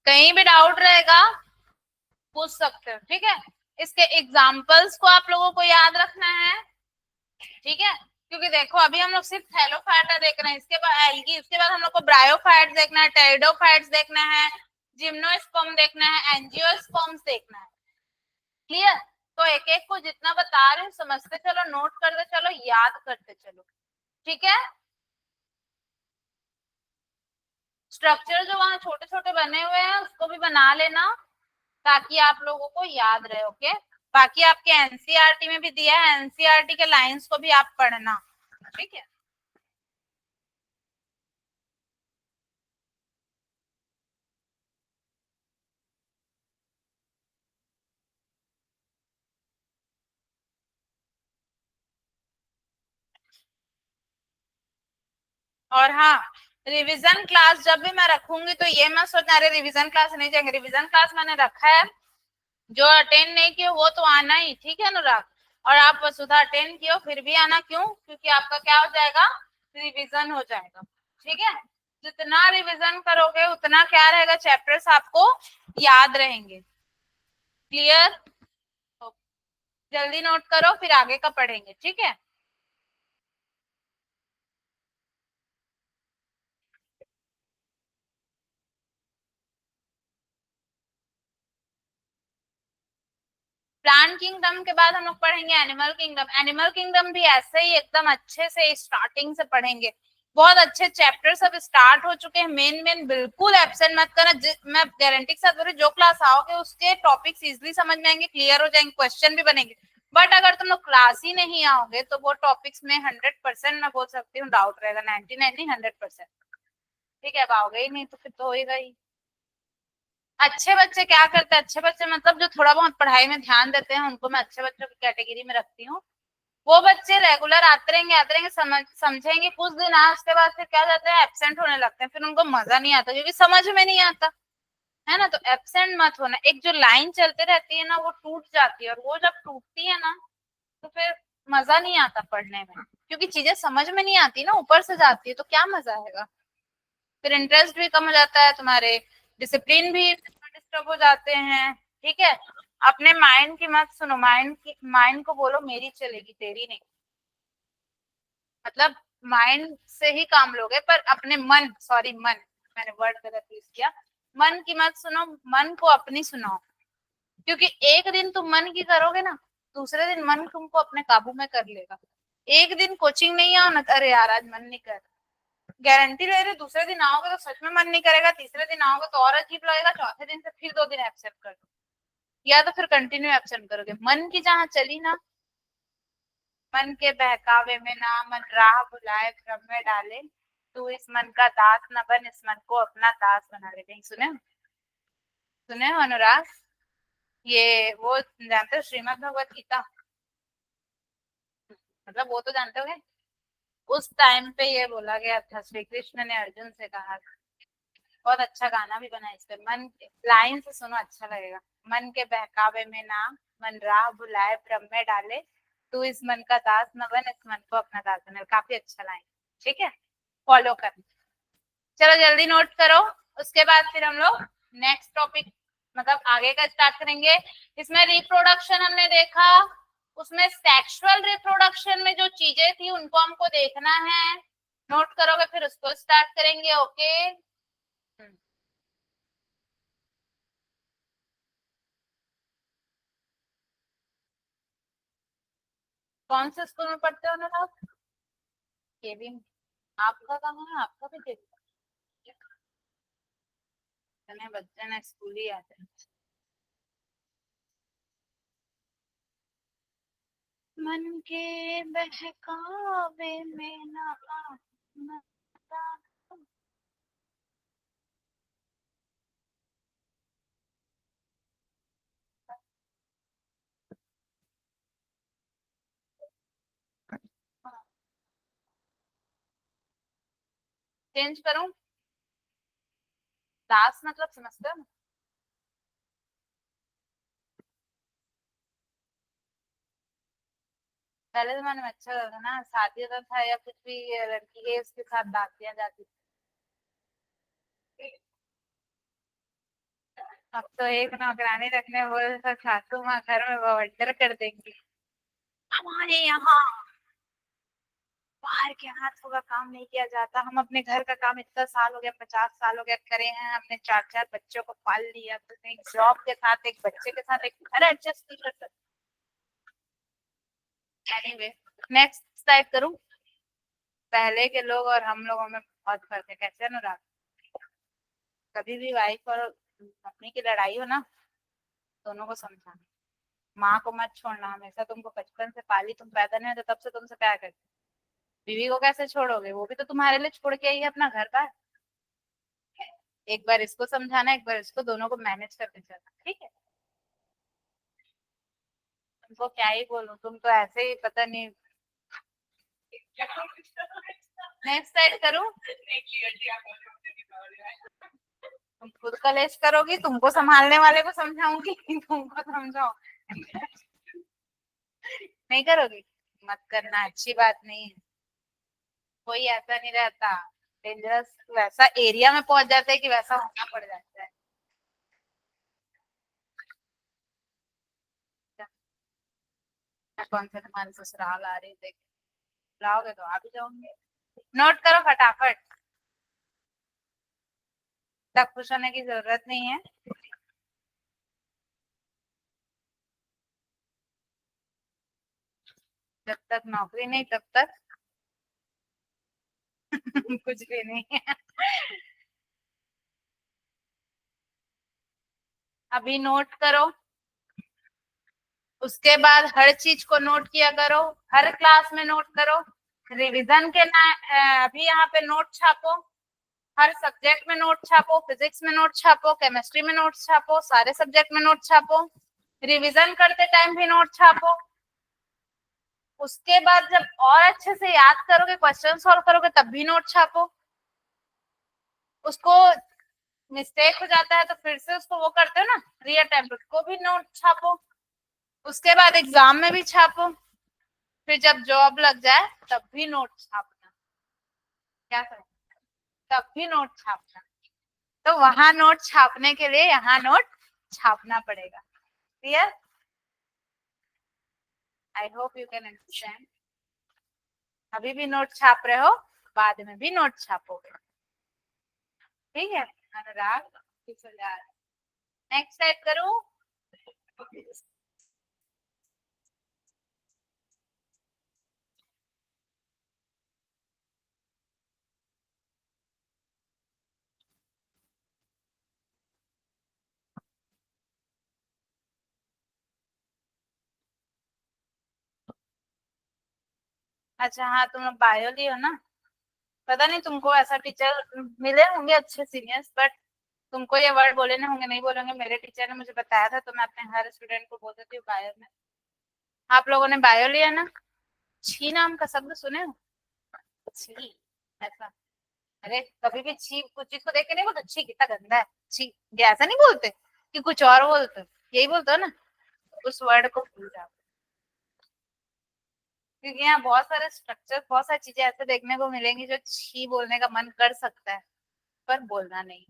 कहीं भी डाउट रहेगा पूछ सकते हो, ठीक है। इसके एग्जाम्पल्स को आप लोगों को याद रखना है, ठीक है। क्योंकि देखो अभी हम लोग सिर्फ थैलोफाइटा देख रहे हैं, इसके बाद एल्गी, उसके बाद हम लोग को ब्रायोफाइट्स देखना है, टेरिडोफाइट्स देखना है, जिम्नोस्पर्म देखना है, एंजियोस्पर्म्स देखना है। क्लियर। तो एक एक को जितना बता रहे हैं समझते चलो, नोट करते चलो, याद करते चलो, ठीक है। स्ट्रक्चर जो वहां छोटे छोटे बने हुए हैं उसको भी बना लेना ताकि आप लोगों को याद रहे, ओके। बाकी आपके एनसीईआरटी में भी दिया है, एनसीईआरटी के लाइंस को भी आप पढ़ना, ठीक है। और हाँ, रिवीजन क्लास जब भी मैं रखूंगी तो ये मत सोचना अरे रिवीजन क्लास नहीं जाएंगे, रिवीजन क्लास मैंने रखा है, जो अटेंड नहीं किए वो तो आना ही, ठीक है अनुराग। और आप वसुधा अटेंड किए फिर भी आना, क्यों, क्योंकि आपका क्या हो जाएगा, रिवीजन हो जाएगा, ठीक है। जितना रिवीजन करोगे उतना क्या रहेगा, चैप्टर्स आपको याद रहेंगे। क्लियर। तो जल्दी नोट करो फिर आगे का पढ़ेंगे, ठीक है। प्लांट किंगडम के बाद हम लोग पढ़ेंगे एनिमल किंगडम। एनिमल किंगडम भी ऐसे ही एकदम अच्छे से स्टार्टिंग से पढ़ेंगे, बहुत अच्छे चैप्टर सब स्टार्ट हो चुके हैं, मेन मेन बिल्कुल एब्सेंट मत करना। मैं गारंटी के साथ बोल रही जो क्लास आओगे उसके टॉपिक्स इजिली समझ में आएंगे, क्लियर हो जाएंगे, क्वेश्चन भी बनेंगे। बट अगर तुम लोग क्लास ही नहीं आओगे तो वो टॉपिक्स में 100% मैं बोल सकती हूँ डाउट रहेगा, 99 नहीं 100%, ठीक है। अब आओगे ही नहीं तो फिर तो होएगा ही। अच्छे बच्चे क्या करते हैं, अच्छे बच्चे मतलब जो थोड़ा बहुत पढ़ाई में ध्यान देते हैं उनको मैं अच्छे बच्चों की कैटेगरी में रखती हूँ। वो बच्चे रेगुलर आते रहेंगे समझेंगे कुछ दिन आज, उसके बाद फिर क्या जाते हैं एब्सेंट होने लगते हैं, फिर उनको मजा नहीं आता क्योंकि समझ में नहीं आता है ना। तो एब्सेंट मत होना, एक जो लाइन चलते रहती है ना वो टूट जाती है, और वो जब टूटती है ना तो फिर मजा नहीं आता पढ़ने में, क्योंकि चीजें समझ में नहीं आती ना, ऊपर से जाती है तो क्या मजा आएगा। फिर इंटरेस्ट भी कम हो जाता है, तुम्हारे डिसिप्लिन भी डिस्टर्ब हो जाते हैं। ठीक है, अपने माइंड की मत सुनो, माइंड को बोलो मेरी चलेगी तेरी नहीं, मतलब माइंड से ही काम लोगे, पर अपने मन, मैंने वर्ड गलत यूज किया, मन की मत सुनो, मन को अपनी सुनाओ। क्योंकि एक दिन तुम मन की करोगे ना, दूसरे दिन मन तुमको अपने काबू में कर लेगा। एक दिन कोचिंग नहीं आओ ना, अरे यार आज मन नहीं कर, गारंटी ले रहे दूसरे दिन आओगे तो सच में मन नहीं करेगा, तीसरे दिन आओगे तो और अजीब लगेगा, चौथे दिन से फिर 2 दिन एब्सेंट कर दो, या तो फिर कंटिन्यू एब्सेंट करोगे। मन की जहाँ चली ना, मन के बहकावे में ना मन राह बुलाए भ्रम में डाले, तू इस मन का दास न बन, इस मन को अपना दास बना ले। नहीं सुने? सुने हो अनुराग? ये वो जानते हो श्रीमद् भगवत गीता, मतलब वो तो जानते होगे। उस टाइम पे ये बोला गया था, श्री कृष्ण ने अर्जुन से कहा था। बहुत अच्छा गाना भी बना इस पे, मन लाइन से सुनो अच्छा लगेगा। मन के बहकावे में ना मन राह बुलाए भ्रम में डाले, तू इस मन का दास न बन, इस मन को अपना दास बना। काफी अच्छा लाइन, ठीक है, फॉलो कर। चलो जल्दी नोट करो, उसके बाद फिर हम लोग नेक्स्ट टॉपिक मतलब आगे का स्टार्ट करेंगे। इसमें रिप्रोडक्शन हमने देखा, उसमें सेक्सुअल रिप्रोडक्शन में जो चीजें थी उनको हमको देखना है, नोट करोगे फिर उसको स्टार्ट करेंगे। ओके, कौन से स्कूल में पढ़ते हो ना आप? ये भी आपका कहाँ है? आपका भी देखो, इतने बच्चे ना स्कूल ही आते हैं। मन के बहकावे में ना चेंज करूं, दास मतलब समझते हो? पहले जमाने में अच्छा लगता ना, शादी होता था या कुछ भी लड़की है उसके साथ दासियां जाती थी। अब तो एक नौकरानी रखने बोले तो सासू माँ घर में बवंडर कर देंगी। हमारे यहाँ बाहर के हाथों का काम नहीं किया जाता, हम अपने घर का काम इतना साल हो गया, 50 साल हो गया करे हैं, हमने 4 4 बच्चों को पाल लिया, तो एक जॉब के साथ एक बच्चे के साथ एक घर एडजस्ट नहीं कर सकते। एनीवे, नेक्स्ट टाइप करूं। पहले के लोग और हम लोगों में बहुत फर्क है, कैसे अनुराग? कभी भी वाइफ और पत्नी की लड़ाई हो ना, दोनों को समझाना, माँ को मत छोड़ना, हमेशा तुमको बचपन से पाली, तुम पैदा नहीं होते तब से तुमसे प्यार करती, बीवी को कैसे छोड़ोगे? वो भी तो तुम्हारे लिए छोड़ के आई है अपना घर बार। एक बार इसको समझाना, एक बार इसको, दोनों को मैनेज करके चलना, ठीक है। तुमको क्या ही बोलूं, तुम तो ऐसे ही पता नहीं। नेक्स्ट साइड करूं, तुम खुद कलेश करोगी, तुमको संभालने वाले को समझाऊंगी तुमको समझाओ, नहीं करोगी? मत करना, अच्छी बात नहीं है। कोई ऐसा नहीं रहता, डेंजरस वैसा एरिया में पहुंच जाते हैं कि वैसा होना पड़ जाता है। कौन से तुम्हारे ससुराल आ रहे थे, लाओगे तो आ भी जाओगे। नोट करो फटाफट, तब खुश होने की जरूरत नहीं है। जब तक नौकरी नहीं तब तक कुछ भी नहीं है। अभी नोट करो, उसके बाद हर चीज को नोट किया करो, हर क्लास में नोट करो। रिवीजन के ना अभी यहाँ पे नोट छापो, हर सब्जेक्ट में नोट छापो, फिजिक्स में नोट छापो, केमिस्ट्री में नोट छापो, सारे सब्जेक्ट में नोट छापो, रिवीजन करते टाइम भी नोट छापो। उसके बाद जब और अच्छे से याद करोगे, क्वेश्चन सॉल्व करोगे, तब भी नोट छापो। उसको मिस्टेक हो जाता है तो फिर से उसको वो करते हो ना, रीअटेम्प्ट, उसको भी नोट छापो। उसके बाद एग्जाम में भी छापो, फिर जब जॉब लग जाए तब भी नोट छापना। क्या करें, तब भी नोट छापना। तो वहां नोट छापने के लिए यहाँ नोट छापना पड़ेगा। Clear? I hope you can understand. अभी भी नोट छाप रहे हो, बाद में भी नोट छापोगे। ठीक है अनुराग? नेक्स्ट टाइप करूं? अच्छा हाँ, तुम लोग बायो ली हो ना? पता नहीं तुमको ऐसा टीचर मिले होंगे अच्छे सीनियर्स, बट तुमको ये वर्ड बोले ना होंगे, नहीं बोलेंगे। मेरे टीचर ने मुझे बताया था, तो मैं अपने हर स्टूडेंट को बोल देती हूँ बायो में। आप लोगों ने बायो लिया ना? छी नाम का शब्द सुने हो? छी, ऐसा। अरे कभी भी छी कुछ चीज को देख के नहीं बोलते छी कितना गंदा है, छी, ये ऐसा नहीं बोलते कि कुछ और बोलते हो? यही बोलते हो ना? उस वर्ड को भूल जाओ, क्योंकि यहाँ बहुत सारे स्ट्रक्चर, बहुत सारी चीजें ऐसे देखने को मिलेंगी जो छी बोलने का मन कर सकता है, पर बोलना नहीं।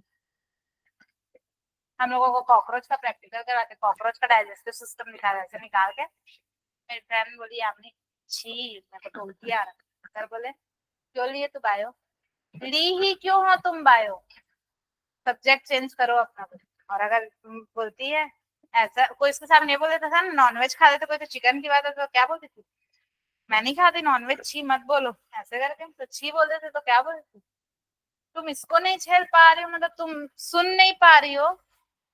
हम लोगों को कॉकरोच का प्रैक्टिकल कराते, कॉकरोच का डाइजेस्टिव सिस्टम निकाल, ऐसे निकाल के मेरी फ्रेंड बोली आपने छी, मैं तो उल्टी आ रहा। सर बोले क्यों लिए तू बायो? ली ही क्यों हो तुम बायो? सब्जेक्ट चेंज करो अपना। और अगर बोलती है ऐसा, कोई इसके सामने बोल देता था ना, नॉनवेज खा लेते कोई, तो चिकन की बात है तो क्या बोलती थी? मैं नहीं खाती नॉनवेज, छी मत बोलो, ऐसे करके तो छी बोल देते तो क्या बोलती थी? तुम इसको नहीं झेल पा रही हो, मतलब तुम सुन नहीं पा रही हो,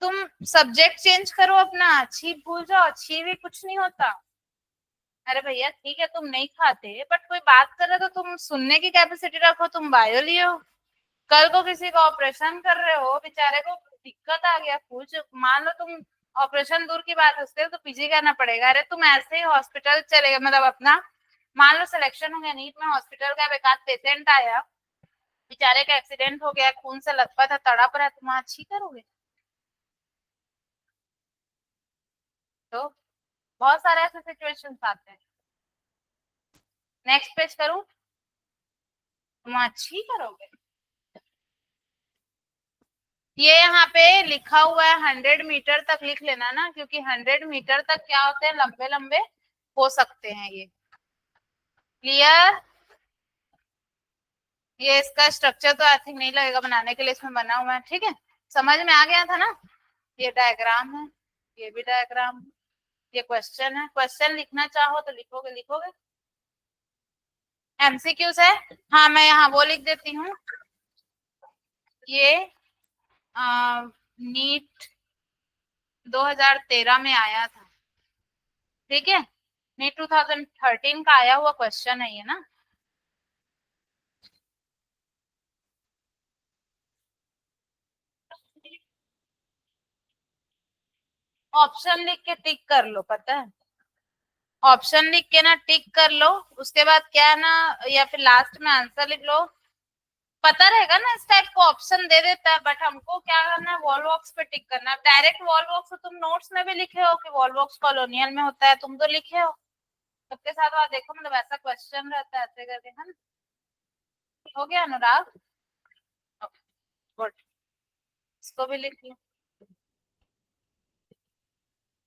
तुम सब्जेक्ट चेंज करो अपना, छी भूल जाओ, छी भी कुछ नहीं होता। अरे भैया ठीक है तुम नहीं खाते, बट कोई बात कर रहे तो तुम सुनने की कैपेसिटी रखो। तुम बायो लिए हो, कल को किसी का ऑपरेशन कर रहे हो, बेचारे को दिक्कत आ गया कुछ, मान लो तुम, ऑपरेशन दूर की बात है, उसके लिए तो पीजी करना पड़ेगा। अरे तुम ऐसे ही हॉस्पिटल चलेगा, मतलब अपना मान लो सिलेक्शन हो गया नीट में, हॉस्पिटल का एक आध पेशेंट आया, बेचारे का एक्सीडेंट हो गया, खून से लथपथ है, तड़प रहा है, तुम अच्छी करोगे? तो बहुत सारे ऐसे सिचुएशंस आते हैं। नेक्स्ट पेज करूं? तुम अच्छी करोगे? ये यहाँ पे लिखा हुआ है 100 मीटर तक, लिख लेना ना, क्योंकि 100 मीटर तक क्या होते हैं, लंबे लंबे हो सकते हैं ये। क्लियर? ये इसका स्ट्रक्चर तो आई थिंक नहीं लगेगा बनाने के लिए, इसमें बना हुआ है। ठीक है, समझ में आ गया था ना? ये डायग्राम है, ये भी डायग्राम, ये क्वेश्चन है। क्वेश्चन लिखना चाहो तो लिखोगे, लिखोगे। एमसीक्यूज है, हाँ मैं यहाँ वो लिख देती हूँ। ये नीट 2013 में आया था, ठीक है? नीट 2013 का आया हुआ क्वेश्चन है ये ना। ऑप्शन लिख के टिक कर लो, पता है? ऑप्शन लिख के ना टिक कर लो, उसके बाद क्या है ना, या फिर लास्ट में आंसर लिख लो। पता रहेगा ना, इस टाइप को ऑप्शन दे देता है, बट हमको क्या करना है, वॉल बॉक्स पे टिक करना है। डायरेक्ट वॉल बॉक्स तो तुम नोट्स में भी लिखे हो कि वॉल बॉक्स कॉलोनियल में होता है, तुम तो लिखे हो सबके साथ वहां, देखो मतलब ऐसा क्वेश्चन रहता है ऐसे करके, है ना? हो गया अनुराग? गुड, इसको भी लिख लो।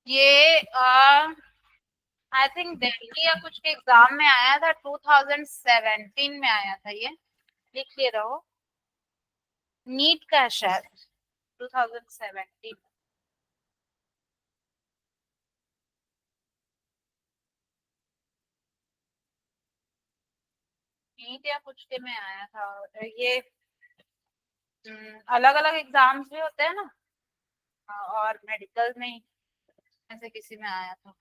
ये आई थिंक दिल्ली या कुछ के एग्जाम में आया था, 2017 में आया था ये, लिख ले रहो। नीट का है शायद, 2017। नीट या कुछ के में आया था। और ये अलग अलग एग्जाम्स भी होते हैं ना, और मेडिकल में ही ऐसे किसी में आया था।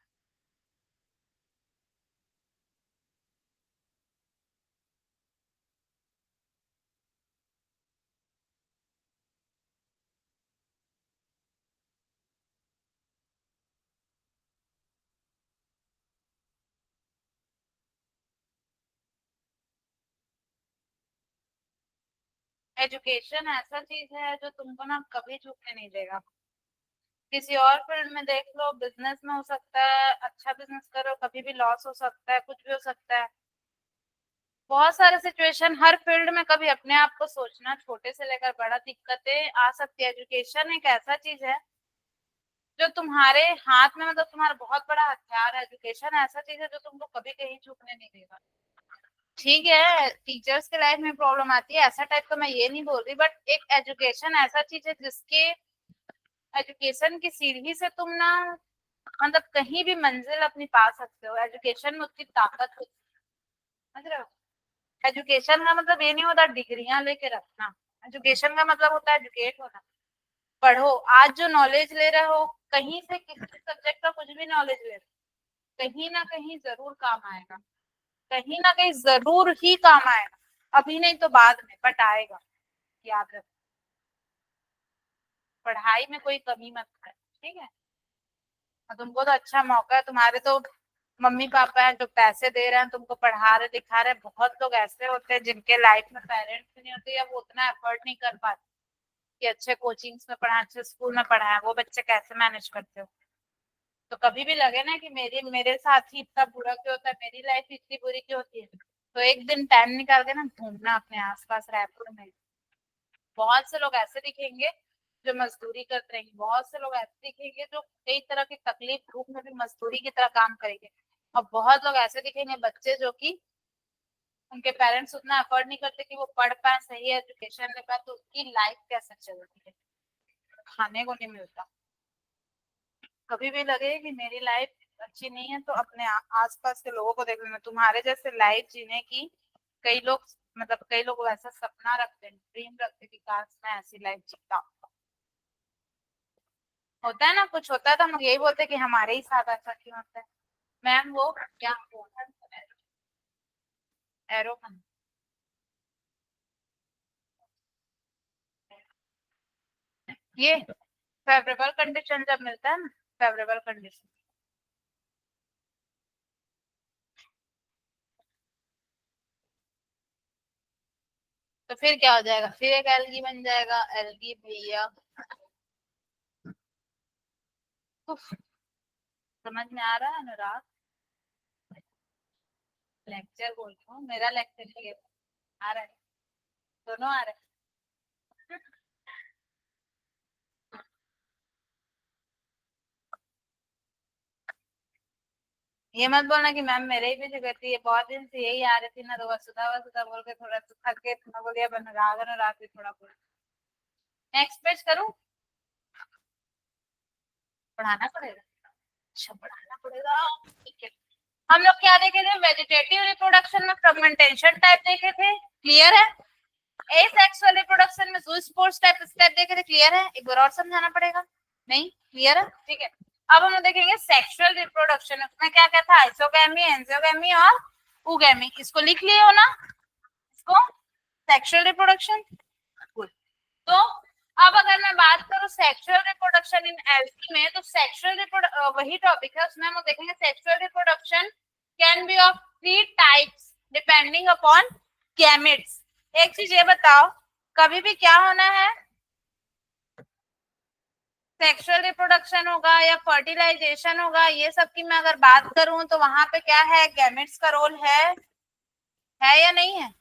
एजुकेशन ऐसा चीज है जो तुमको ना कभी झुकने नहीं देगा। किसी और फील्ड में देख लो, बिजनेस में हो सकता है अच्छा बिजनेस करो, कभी भी लॉस हो सकता है, कुछ भी हो सकता है। बहुत सारे सिचुएशन हर फील्ड में, कभी अपने आप को सोचना, छोटे से लेकर बड़ा दिक्कतें आ सकती है। एजुकेशन एक ऐसा चीज है जो तुम्हारे हाथ में, मतलब तुम्हारा बहुत बड़ा हथियार है। एजुकेशन ऐसा चीज है जो तुमको कभी कहीं झुकने नहीं देगा। ठीक है, टीचर्स के लाइफ में प्रॉब्लम आती है, ऐसा टाइप का मैं ये नहीं बोल रही, बट एक एजुकेशन ऐसा चीज है जिसके एजुकेशन की सीढ़ी से तुम ना, मतलब कहीं भी मंजिल अपनी पा सकते हो। एजुकेशन में उतनी ताकत होती है, समझ रहे हो? एजुकेशन का मतलब ये नहीं होता डिग्रियां लेके रखना। एजुकेशन का मतलब होता है एजुकेट होना। पढ़ो, आज जो नॉलेज ले रहे हो, कहीं से किसी सब्जेक्ट का कुछ भी नॉलेज ले रहे हो, कहीं ना कहीं जरूर काम आएगा, कहीं ना कहीं जरूर ही काम आएगा। अभी नहीं तो बाद में, बट आएगा, याद रखो। पढ़ाई में कोई कमी मत कर, ठीक है? और तुमको तो अच्छा मौका है, तुम्हारे तो मम्मी पापा है जो पैसे दे रहे हैं, तुमको पढ़ा रहे लिखा रहे। बहुत लोग ऐसे होते हैं जिनके लाइफ में पेरेंट्स नहीं होते या वो उतना एफर्ट नहीं कर पाते कि अच्छे कोचिंग्स में पढ़ा, अच्छे स्कूल में पढ़ाए। वो बच्चे कैसे मैनेज करते हो? तो कभी भी लगे ना कि मेरे साथ ही इतना बुरा क्यों होता है, मेरी लाइफ इतनी बुरी क्यों होती है, तो एक दिन टाइम निकाल के ना घूमना अपने आसपास रायपुर में। बहुत से लोग ऐसे दिखेंगे जो मजदूरी करते रहेंगे, बहुत से लोग ऐसे दिखेंगे जो कई तरह की तकलीफ धूप में भी मजदूरी की तरह काम करेंगे, और बहुत लोग ऐसे दिखेंगे बच्चे जो कि उनके पेरेंट्स उतना अफोर्ड नहीं करते कि वो पढ़ पाए, सही एजुकेशन ले पाए, तो उनकी लाइफ कैसे चलती है, खाने को नहीं मिलता। कभी भी लगे कि मेरी लाइफ अच्छी नहीं है, तो अपने आसपास के लोगों को देख लेना। तुम्हारे जैसे लाइफ जीने की कई लोग, मतलब कई लोग ऐसा सपना रखते हैं, ड्रीम रखते हैं कि काश मैं ऐसी लाइफ जीता। होता है ना, कुछ होता है तो हम यही बोलते हैं कि हमारे ही साथ ऐसा क्यों होता है। मैम वो क्या एरो, ये फेवरेबल कंडीशन जब मिलता है ना, फेवरेबल कंडीशन, तो फिर क्या हो जाएगा? फिर एक एलगी बन जाएगा, एलगी भैया। उफ, समझ में आ रहा है अनुराग? लेक्चर बोल रही हूँ, मेरा लेक्चर ही है। आ रहा है, दोनों आ रहे हैं। ये मत बोलना कि मैम मेरे ही पीछे करती है, बहुत दिन से यही आ रही थी ना, तो बस सुधा वसुधा बोल के थोड़ा सा थक के थोड़ा बोल दिया, अनुराग अनुराग भी थोड़ा बोल। नेक्स्ट पेज करूँ? पढ़ाना पड़ेगा? अच्छा, पढ़ाना पड़ेगा, ठीक है। हम लोग क्या देखे थे? वेजिटेटिव रिप्रोडक्शन में फ्रेगमेंटेशन टाइप देखे थे, क्लियर है? एसेक्सुअल रिप्रोडक्शन में ज़ूस्पोर्स टाइप स्टेप देखे थे, क्लियर है? एक बार और समझाना पड़ेगा? नहीं क्लियर है, ठीक है। अब हम देखेंगे सेक्सुअल रिप्रोडक्शन, उसमें क्या क्या था? आइसोगैमी, एंजियोगैमी और उगैमी। इसको लिख लिए हो ना, इसको सेक्सुअल रिप्रोडक्शन। तो अब अगर मैं बात करूं सेक्सुअल रिप्रोडक्शन इन एल्गी में, तो सेक्सुअल वही टॉपिक है, उसमें हम देखेंगे sexual reproduction can be of 3 types depending upon gametes. एक चीज ये बताओ, कभी भी क्या होना है? सेक्सुअल रिप्रोडक्शन होगा या फर्टिलाइजेशन होगा, ये सब की मैं अगर बात करूं तो वहां पे क्या है? गैमेट्स का रोल है या नहीं है?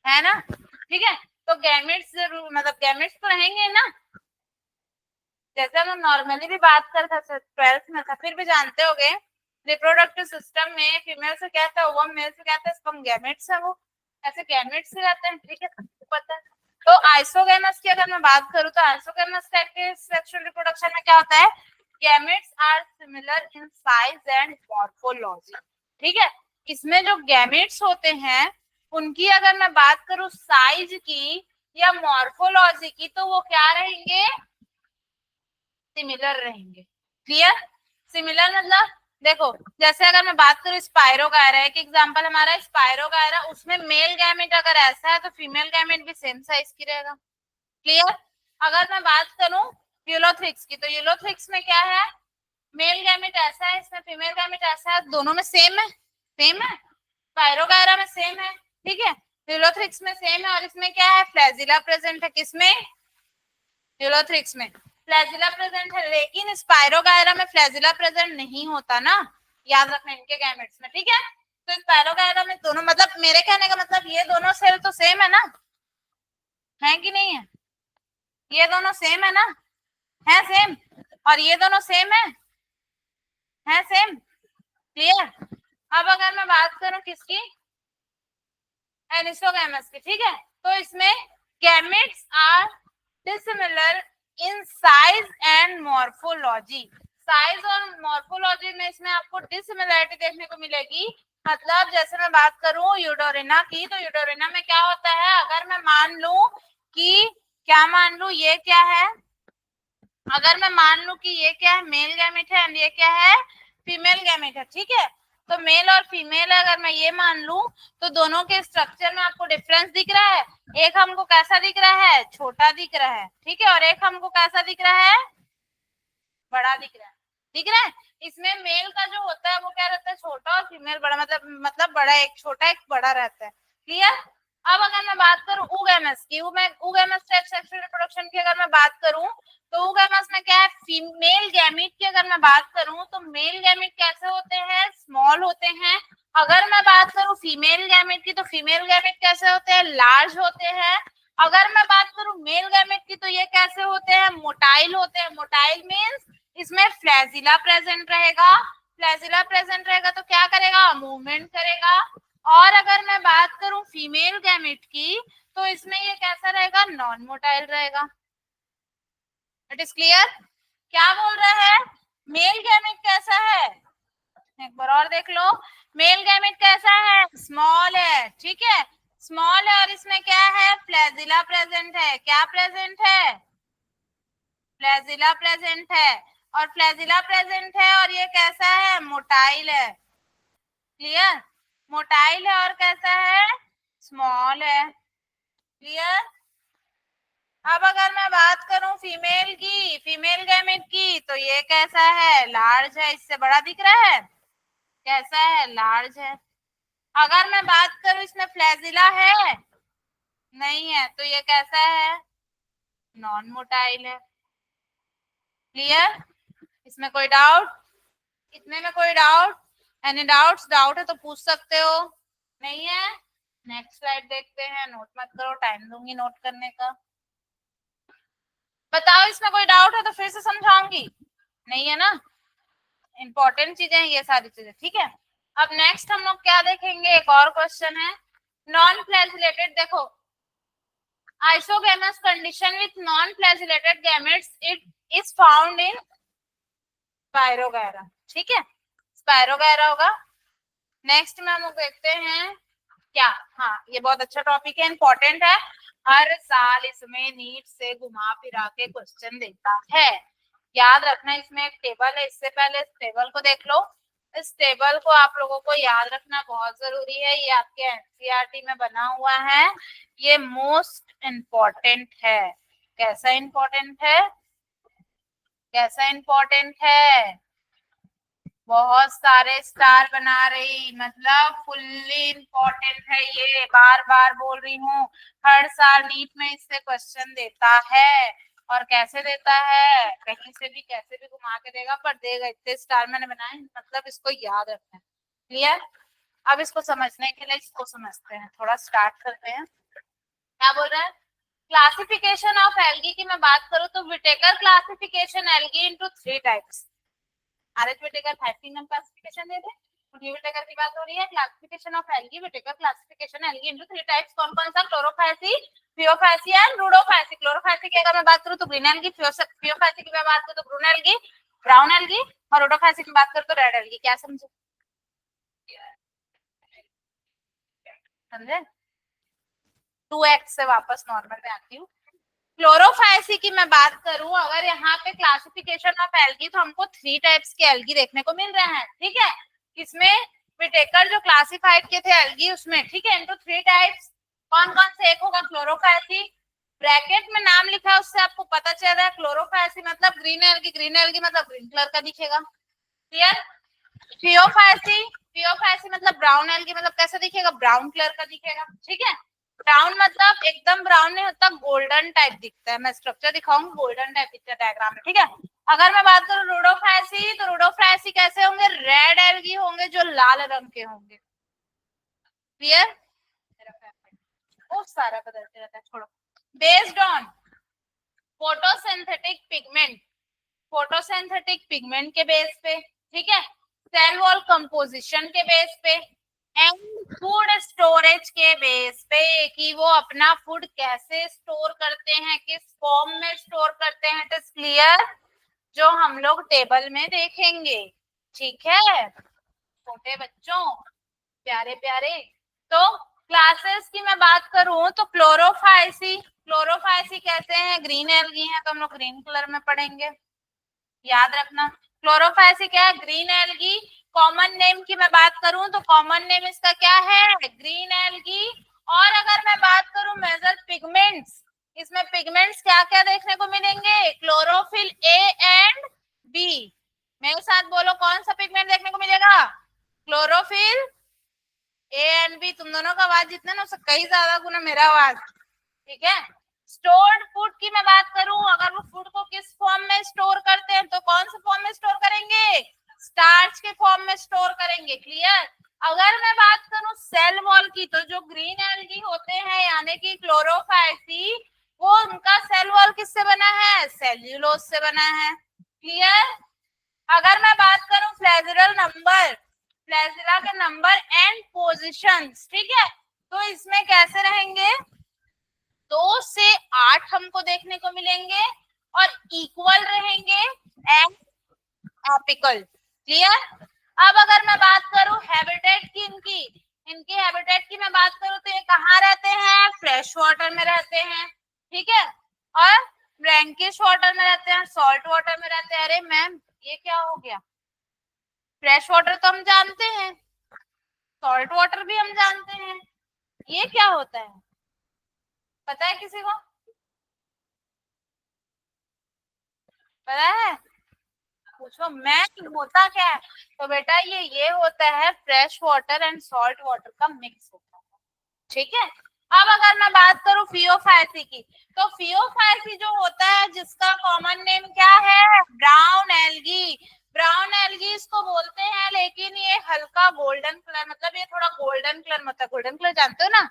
है ना, ठीक है। तो गैमेट्स जरूर, मतलब गैमेट्स तो रहेंगे ना, जैसे हम नॉर्मली भी बात करते थे 12th में था, फिर भी जानते होंगे रिप्रोडक्टिव सिस्टम में फीमेल से क्या था, ओवम, मेल से क्या था, स्पर्म, गैमेट्स है वो, ऐसे गैमेट्स से रहते हैं, ठीक है, पता है। तो आइसोगैमस की अगर मैं बात करूं तो आइसोगैमस टाइप के सेक्सुअल रिप्रोडक्शन में क्या होता है? Gametes are similar in size and morphology, ठीक है। इसमें जो गैमेट्स होते हैं उनकी अगर मैं बात करूं साइज की या मॉर्फोलॉजी की, तो वो क्या रहेंगे? सिमिलर रहेंगे, क्लियर? सिमिलर मतलब देखो, जैसे अगर मैं बात करूं स्पाइरोगायरा, एक एग्जांपल हमारा स्पाइरोगायरा, उसमें मेल गैमेट अगर ऐसा है तो फीमेल गैमेट भी सेम साइज की रहेगा, क्लियर? अगर मैं बात करूं यूलोथ्रिक्स की, तो यूलोथ्रिक्स में क्या है? मेल गैमेट ऐसा है, इसमें फीमेल गैमेट ऐसा है, दोनों में सेम है, सेम है। स्पाइरोगायरा में सेम है, ठीक है। यूलोथ्रिक्स में सेम है और इसमें क्या है, फ्लैजिला प्रेजेंट है। किसमें, यूलोथ्रिक्स में फ्लैजिला प्रेजेंट है, लेकिन स्पायरोगायरा में फ्लैजिला प्रेजेंट नहीं होता ना, याद रखना इनके गैमेट्स में, ठीक है। तो स्पायरोगायरा में दोनों, मतलब मेरे कहने का मतलब ये दोनों सेल तो सेम है ना, है कि नहीं है, ये दोनों सेम है ना, है सेम, और ये दोनों सेम है सेम, क्लियर। अब अगर मैं बात करूं किसकी, एनिसोगैमस की, ठीक है, तो इसमें gametes are dissimilar in size and morphology. Size और मॉर्फोलॉजी में इसमें आपको डिसिमिलरिटी देखने को मिलेगी। मतलब जैसे मैं बात करूं यूडोरिना की, तो यूडोरिना में क्या होता है, अगर मैं मान लूं कि, क्या मान लूं, ये क्या है, अगर मैं मान लूं कि ये क्या है, मेल गैमेट है एंड ये क्या है, फीमेल गैमेट है, ठीक है। तो मेल और फीमेल अगर मैं ये मान लूं, तो दोनों के स्ट्रक्चर में आपको डिफरेंस दिख रहा है। एक हमको कैसा दिख रहा है, छोटा दिख रहा है, ठीक है, और एक हमको कैसा दिख रहा है, बड़ा दिख रहा है, दिख रहा है। इसमें मेल का जो होता है वो क्या रहता है, छोटा, और फीमेल बड़ा, मतलब बड़ा एक छोटा एक बड़ा रहता है, क्लियर। अब अगर मैं बात करूं ऊगैमस की, ऊगैमस सेक्सुअल रिप्रोडक्शन की अगर मैं बात करूं, तो ऊगैमस में क्या है, फीमेल गैमीट की अगर मैं बात करूं, तो मेल गैमीट कैसे होते हैं, स्मॉल होते हैं। अगर मैं बात करूं फीमेल गैमीट की, तो फीमेल गैमीट कैसे होते हैं, लार्ज होते हैं। अगर मैं बात करूं मेल गैमेट की, तो ये कैसे होते हैं, मोटाइल होते हैं। मोटाइल मींस इसमें फ्लैजिला प्रेजेंट रहेगा, फ्लैजिला प्रेजेंट रहेगा तो क्या करेगा, मूवमेंट करेगा। और अगर मैं बात करूं फीमेल गैमेट की, तो इसमें ये कैसा रहेगा, नॉन मोटाइल रहेगा। It is clear. क्या बोल रहा है, मेल गैमेट कैसा है, एक बार और देख लो, मेल गैमेट कैसा है, स्मॉल है, ठीक है, स्मॉल है, और इसमें क्या है, फ्लैजिला प्रेजेंट है। क्या प्रेजेंट है, फ्लैजिला प्रेजेंट है, और फ्लैजिला प्रेजेंट है, और ये कैसा है, मोटाइल है, क्लियर, मोटाइल है और कैसा है, स्मॉल है, क्लियर। अब अगर मैं बात करूं फीमेल की, फीमेल गैमेट की, तो ये कैसा है, लार्ज है, इससे बड़ा दिख रहा है, कैसा है, लार्ज है। अगर मैं बात करूं इसमें फ्लैजिला है, नहीं है, तो ये कैसा है, नॉन मोटाइल है, क्लियर। इसमें कोई डाउट, इतने में कोई डाउट, एनी डाउट्स, डाउट है तो पूछ सकते हो, नहीं है, नेक्स्ट स्लाइड देखते हैं, नोट मत करो, टाइम दूंगी नोट करने का। बताओ इसमें कोई डाउट है तो फिर से समझाऊंगी, नहीं है ना, इंपॉर्टेंट चीजें हैं ये सारी चीजें, ठीक है। अब नेक्स्ट हम लोग क्या देखेंगे, एक और क्वेश्चन है, नॉन फ्लैजिलेटेड, देखो, isogamy condition with non-flagellated gametes, it is found in spirogyra, ठीक है, स्पायरोगैरा होगा। नेक्स्ट में हम लोग देखते हैं क्या, हाँ ये बहुत अच्छा टॉपिक है, इंपॉर्टेंट है, हर साल इसमें नीट से घुमा फिरा के क्वेश्चन देता है, याद रखना। इसमें एक टेबल है, इससे पहले इस टेबल को देख लो, इस टेबल को आप लोगों को याद रखना बहुत जरूरी है, ये आपके एनसीईआरटी में बना हुआ है, ये मोस्ट इम्पोर्टेंट है। कैसा इम्पोर्टेंट है, कैसा इम्पोर्टेंट है, बहुत सारे स्टार बना रही, मतलब फुल्ली इम्पोर्टेंट है, ये बार बार बोल रही हूँ, हर साल नीट में इससे क्वेश्चन देता है। और कैसे देता है, कहीं से भी कैसे भी घुमा के देगा, पर देगा, इतने स्टार मैंने बनाए, मतलब इसको याद रखना है, क्लियर। अब इसको समझने के लिए इसको समझते हैं, थोड़ा स्टार्ट करते हैं। क्या बोल रहा है, क्लासिफिकेशन ऑफ एल्गी की मैं बात करूं तो Whittaker classification algae into 3 types. RH Whittaker थाइपिंगम क्लासिफिकेशन दे दे, विटेकर की बात हो रही है, classification of algae, Whittaker classification algae into 3 types, कौन कौन सा, Chlorophyceae, Phaeophyceae and Rhodophyceae. Chlorophyceae की अगर मैं बात करूं तो ग्रीन एल्गी, फियोफाइसी की मैं बात करूं तो ब्रून एल्गी, ब्राउन एल्गी, और रूडोफाइसी की बात करूं तो रेड एल्गी। क्या समझे, समझे। 2x से वापस नॉर्मल में आती हूँ। क्लोरोफाइसी की मैं बात करूं, अगर यहाँ पे क्लासिफिकेशन ऑफ एल्गी, तो हमको 3 टाइप्स के एल्गी देखने को मिल रहे हैं, ठीक है। इसमें विटेकर जो क्लासिफाइड के थे एल्गी उसमें, ठीक है, इनटू 3 टाइप्स, कौन कौन से, एक होगा क्लोरोफाइसी, ब्रैकेट में नाम लिखा है उससे आपको पता चल रहा है, क्लोरोफाइसी मतलब ग्रीन एल्गी, ग्रीन एल्गी मतलब ग्रीन कलर का दिखेगा, क्लियर। फियोफाइसी, फियोफाइसी मतलब ब्राउन एल्गी, मतलब कैसा दिखेगा, ब्राउन कलर का दिखेगा, ठीक है। ब्राउन मतलब एकदम ब्राउन नहीं होता, गोल्डन टाइप दिखता है। मैं स्ट्रक्चर दिखाऊंगी, गोल्डन टाइप दिखता है डायग्राम में, ठीक है। अगर मैं बात करूं रूडोफाइसी, तो रूडोफाइसी कैसे होंगे, रेड एल्गी होंगे जो लाल रंग के होंगे। क्लियर? बहुत सारा बदलते रहता है, छोड़ो। Based on photosynthetic pigment, photosynthetic pigment के बेस पे, ठीक है, सेल वॉल कंपोजिशन के बेस पे, एंड फूड स्टोरेज के बेस पे, कि वो अपना फूड कैसे स्टोर करते हैं, किस फॉर्म में स्टोर करते हैं। It is clear? जो हम लोग टेबल में देखेंगे, ठीक है छोटे बच्चों, प्यारे प्यारे। तो क्लासेस की मैं बात करूं तो क्लोरोफाइसी, क्लोरोफाइसी कहते हैं ग्रीन एल्गी है, तो हम लोग ग्रीन कलर में पढ़ेंगे, याद रखना। क्लोरोफाइसी क्या है, ग्रीन एल्गी। कॉमन नेम की मैं बात करूं तो कॉमन नेम इसका क्या है, ग्रीन एल्गी। और अगर मैं बात करूं मेजर पिगमेंट्स, इसमें पिगमेंट्स क्या क्या देखने को मिलेंगे, क्लोरोफिल ए एंड बी। मेरे साथ बोलो कौन सा पिगमेंट देखने को मिलेगा, क्लोरोफिल ए एंड बी। तुम दोनों का आवाज जितना ना उससे कई ज्यादा गुना मेरा आवाज, ठीक है। स्टोर्ड फूड की मैं बात करूं, अगर वो फूड को किस फॉर्म में स्टोर करते हैं, तो कौन से फॉर्म में स्टोर करेंगे, स्टार्च के फॉर्म में स्टोर करेंगे। क्लियर? अगर मैं बात करूं सेल वॉल की, तो जो ग्रीन एल्गी होते हैं यानी कि क्लोरोफाइसी, वो उनका सेल वॉल किससे बना है, सेल्यूलोज से बना है। क्लियर? अगर मैं बात करूं फ्लैजिलर नंबर, फ्लैजिला के नंबर एंड पोजीशंस, ठीक है, तो इसमें कैसे रहेंगे, 2 से 8 हमको देखने को मिलेंगे और इक्वल रहेंगे एंड एपिकल। क्लियर? अब अगर मैं बात करूं हैबिटेट की, इनकी इनकी हैबिटेट की मैं बात करूं तो ये कहाँ रहते हैं, फ्रेश वाटर में रहते हैं, ठीक है, और ब्रैंकिश वाटर में रहते हैं, सॉल्ट वाटर में रहते हैं। अरे मैम ये क्या हो गया, फ्रेश वाटर तो हम जानते हैं, सॉल्ट वाटर भी हम जानते हैं, ये क्या होता है, पता है किसी को, पता है? पूछो मैं, होता क्या है, तो बेटा ये होता है fresh water and salt water का मिक्स होता है, ठीक है। अब अगर मैं बात करूं फियोफाइसी की, तो फियोफाइसी जो होता है जिसका कॉमन नेम क्या है, ब्राउन एल्गी। ब्राउन एल्गी इसको बोलते हैं, लेकिन ये हल्का गोल्डन कलर, मतलब ये थोड़ा गोल्डन कलर में होता है। गोल्डन कलर जानते हो ना,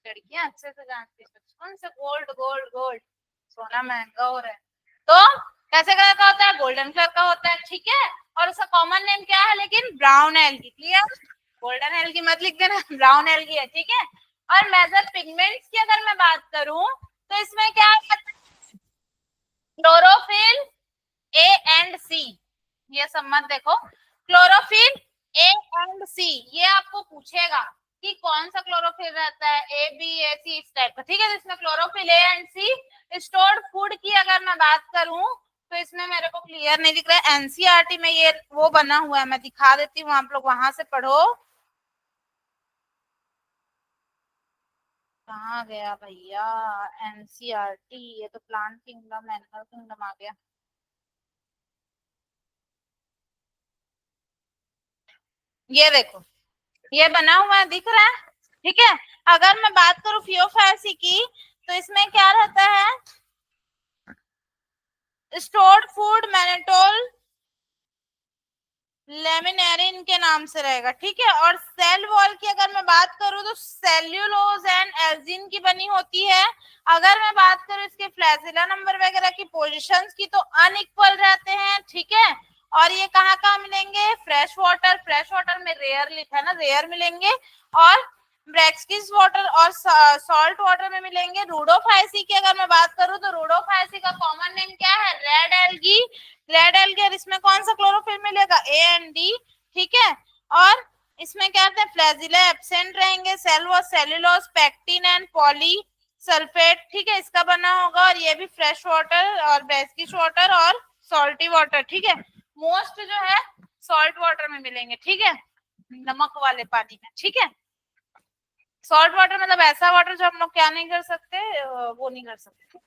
लड़कियां अच्छे से जानती है, बचपन से गोल्ड गोल्ड गोल्ड, सोना महंगा हो रहा है, तो कैसे कलर का होता है, गोल्डन कलर का होता है, ठीक है। और उसका कॉमन नेम क्या है, लेकिन brown algae. Clear? Golden algae मत लिख देना, ब्राउन एल्गी है, ठीक है। और मेजर पिगमेंट्स की अगर मैं बात करूं तो इसमें क्या है, क्लोरोफिल ए एंड सी, ये सब मत देखो, क्लोरोफिल ए एंड सी, ये आपको पूछेगा कि कौन सा क्लोरोफिल रहता है, ए बी ए सी, इस टाइप का, ठीक है। इसमें chlorophyll A and C. Stored food की अगर मैं बात करूं तो इसमें मेरे को क्लियर नहीं दिख रहा है, एनसीईआरटी में ये वो बना हुआ है, मैं दिखा देती हूँ, आप लोग वहां से पढ़ो। कहाँ गया भैया एनसीईआरटी, ये तो प्लांट किंगडम एनिमल किंगडम आ गया। ये देखो, ये बना हुआ है, दिख रहा है, ठीक है। अगर मैं बात करूं फियोफाइसी की, तो इसमें क्या रहता है, स्टोर्ड फूड मैनेटोल लेमिनेरिन के नाम से रहेगा, ठीक है। और सेल वॉल की अगर मैं बात करूं तो सेल्यूलोज एंड एल्जिन की बनी होती है। अगर मैं बात करूं इसके फ्लैजिला नंबर वगैरह की पोजीशंस की, तो अनइक्वल रहते हैं, ठीक है। और ये कहाँ कहाँ मिलेंगे, फ्रेश वाटर, फ्रेश वाटर में रेयर लिखा है ना, रेयर मिलेंगे, और ब्रैक्सिस वाटर और सॉल्ट वाटर में मिलेंगे। रूडोफाइसी की अगर मैं बात करूं तो रूडोफाइसी का कॉमन नेम क्या है, रेड एल्गी, रेड एल्गी। और इसमें कौन सा क्लोरोफिल मिलेगा, ए एंड डी, ठीक है। और इसमें क्या होता है, फ्लैजिला एब्सेंट रहेंगे, सेल व cellulose, pectin and poly sulphate, ठीक है, इसका बना होगा। और ये भी फ्रेश वाटर और ब्रैक्सिस वाटर और सॉल्टी वाटर, ठीक है, मोस्ट जो है सॉल्ट वाटर में मिलेंगे, ठीक है, नमक वाले पानी में, ठीक है। सॉल्ट वाटर मतलब ऐसा वाटर जो हम लोग क्या नहीं कर सकते, वो नहीं कर सकते।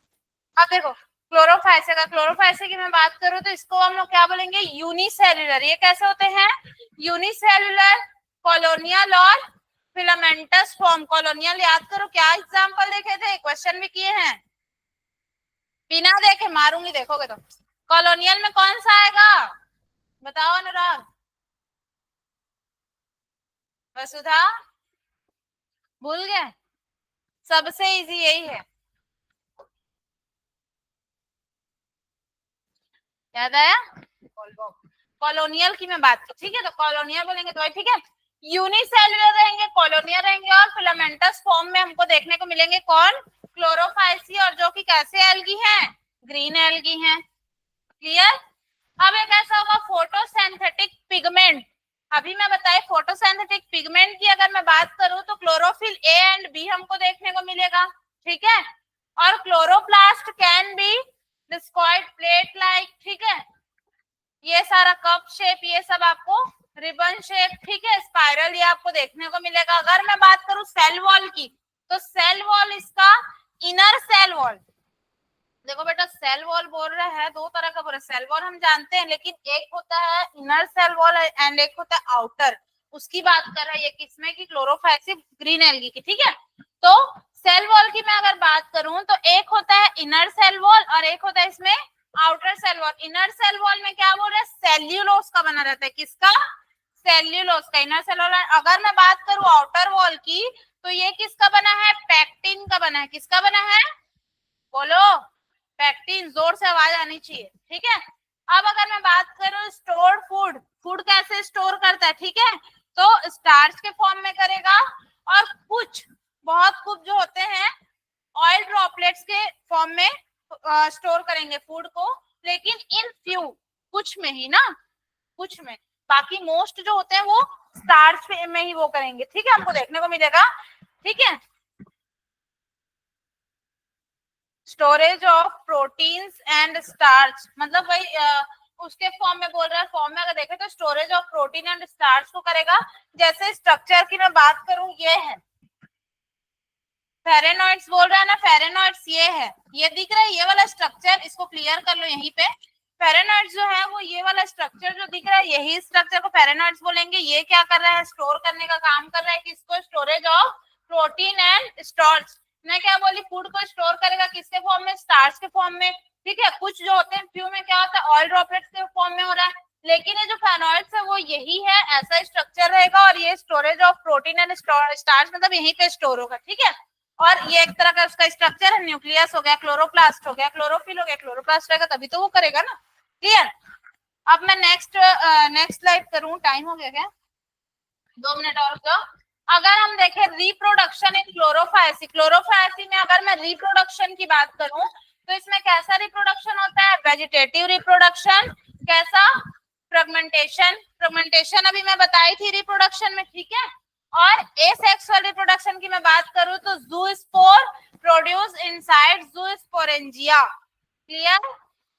अब देखो क्लोरोफाइसे का, क्लोरोफाइसे की मैं बात करूं तो इसको हम लोग क्या बोलेंगे, यूनिसेल्युलर। ये कैसे होते हैं, यूनिसेल्युलर, कॉलोनियल और फिलामेंटस फॉर्म। कॉलोनियल याद करो, क्या एग्जाम्पल देखे थे, क्वेश्चन भी किए हैं, बिना देखे मारूंगी देखोगे तो। कॉलोनियल में कौन सा आएगा, बताओ अनुराग, वसुधा, भूल गए, सबसे इजी यही है, याद आया। कॉलोनियल की मैं बात करूं, ठीक है, तो कॉलोनियल बोलेंगे तो ठीक है, यूनिसेलुलर रहेंगे, कॉलोनियल रहेंगे, और फिलामेंटस फॉर्म में हमको देखने को मिलेंगे कौन, क्लोरोफाइसी, और जो कि कैसे एल्गी हैं, ग्रीन एल्गी हैं। क्लियर। अब एक ऐसा होगा फोटोसिंथेटिक पिगमेंट। अभी मैं बताई फोटोसिंथेटिक पिगमेंट की अगर मैं बात करूं तो क्लोरोफिल ए एंड बी हमको देखने को मिलेगा, ठीक है, और chloroplast can be discoid plate like, ठीक है, ये सारा कप शेप, ये सब आपको रिबन शेप, ठीक है, स्पाइरल, ये आपको देखने को मिलेगा। अगर मैं बात करूं सेल वॉल की, तो सेल वॉल इसका इनर सेल वॉल, देखो बेटा सेल वॉल बोल रहा है, दो तरह का बोल रहा है, सेल वॉल हम जानते हैं, लेकिन एक होता है इनर सेल वॉल एंड एक होता है आउटर, उसकी बात कर रहा है ये किसमें की, क्लोरोफाइसी ग्रीन एल्गी की, ठीक है। तो सेल वॉल की मैं अगर बात करूं तो एक होता है इनर सेल वॉल और एक होता है इसमें outer cell wall. Inner cell wall में क्या बोल रहे हैं, सेल्यूलोज का बना रहता है, किसका, सेल्यूलोज का इनर सेल वॉल। अगर मैं बात करूं आउटर वॉल की तो ये किसका बना है, पैक्टिन का बना है, किसका बना है, बोलो, पैक्टिन, जोर से आवाज आनी चाहिए, ठीक है। अब अगर मैं बात करूं स्टोर्ड फूड, फूड कैसे स्टोर करता है, ठीक है, तो स्टार्च के फॉर्म में करेगा, और कुछ बहुत कुछ जो होते हैं ऑयल ड्रॉपलेट्स के फॉर्म में स्टोर करेंगे फूड को, लेकिन इन फ्यू, कुछ में ही ना, कुछ में, बाकी मोस्ट जो होते हैं वो स्टार्च में ही वो करेंगे, ठीक है, हमको देखने को मिलेगा, ठीक है। Storage of proteins and starch, मतलब वही उसके फॉर्म में बोल रहा है, फॉर्म में अगर देखें तो storage of protein and starch को करेगा। जैसे स्ट्रक्चर की मैं बात करूं, ये है फेरेनॉइड्स बोल रहा है ना, फेरेनॉइड्स ये है, ये दिख रहा है ये वाला स्ट्रक्चर, इसको क्लियर कर लो यहीं पे। फेरेनॉइड्स जो है वो ये वाला स्ट्रक्चर जो दिख रहा है, यही स्ट्रक्चर को फेरेनॉइड्स बोलेंगे। ये क्या कर रहा है, स्टोर करने का काम कर रहा है, किसको, storage of protein and starch. मैं क्या बोली, फूड को स्टोर करेगा किसके फॉर्म में, स्टार्च के फॉर्म में, ठीक है। कुछ जो होते हैं फ्यू में क्या होता है, ऑयल ड्रॉपलेट्स के फॉर्म में हो रहा है, लेकिन ये जो फेनॉइड्स है वो यही है, ऐसा स्ट्रक्चर रहेगा, और ये storage of protein and starch मतलब यहीं पे स्टोर होगा, ठीक है। और ये एक तरह का उसका स्ट्रक्चर है, न्यूक्लियस हो गया, क्लोरोप्लास्ट हो गया, क्लोरोफिल हो गया, क्लोरोप्लास्ट रहेगा तभी तो वो करेगा ना, क्लियर। अब मैं नेक्स्ट स्लाइड करूं, टाइम हो गया क्या, 2 मिनट और जाओ। अगर हम देखें रिप्रोडक्शन इन क्लोरोफायसी, क्लोरोफायसी में अगर मैं रिप्रोडक्शन की बात करूं तो इसमें कैसा रिप्रोडक्शन होता है, वेजिटेटिव रिप्रोडक्शन, कैसा, फ्रेगमेंटेशन, फ्रेगमेंटेशन अभी मैं बताई थी रिप्रोडक्शन में, ठीक है। और एसेक्सुअल रिप्रोडक्शन की मैं बात करूं तो ज़ूस्पोर प्रोड्यूस इनसाइड ज़ूस्पोरेंजिया, क्लियर।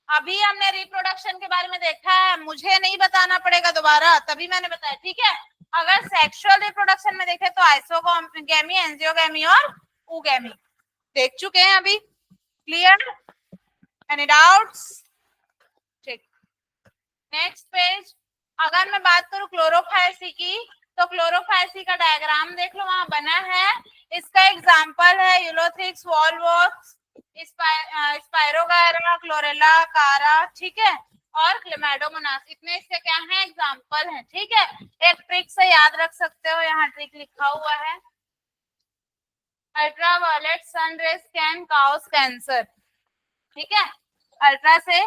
अभी हमने रिप्रोडक्शन के बारे में देखा है, मुझे नहीं बताना पड़ेगा दोबारा, तभी मैंने बताया, ठीक है। अगर सेक्सुअल रिप्रोडक्शन में देखें तो आइसोगैमी, एंजियोगैमी और ऊगैमी देख चुके हैं अभी, क्लियर, एनी डाउट्स, ठीक। नेक्स्ट पेज, अगर मैं बात करूं क्लोरोफायसी की, तो क्लोरोफायसी का डायग्राम देख लो, वहां बना है, इसका एग्जांपल है यूलोथ्रिक्स, वॉलवॉक्स, स्पाइरोगायरा, क्लोरेला, कारा, ठीक है, और क्लेमाइडोमोनास, इतने इसके क्या है, एग्जांपल हैं, ठीक है। एक ट्रिक से याद रख सकते हो, यहाँ ट्रिक लिखा हुआ है, ultraviolet sun rays can cause cancer, ठीक है। अल्ट्रा से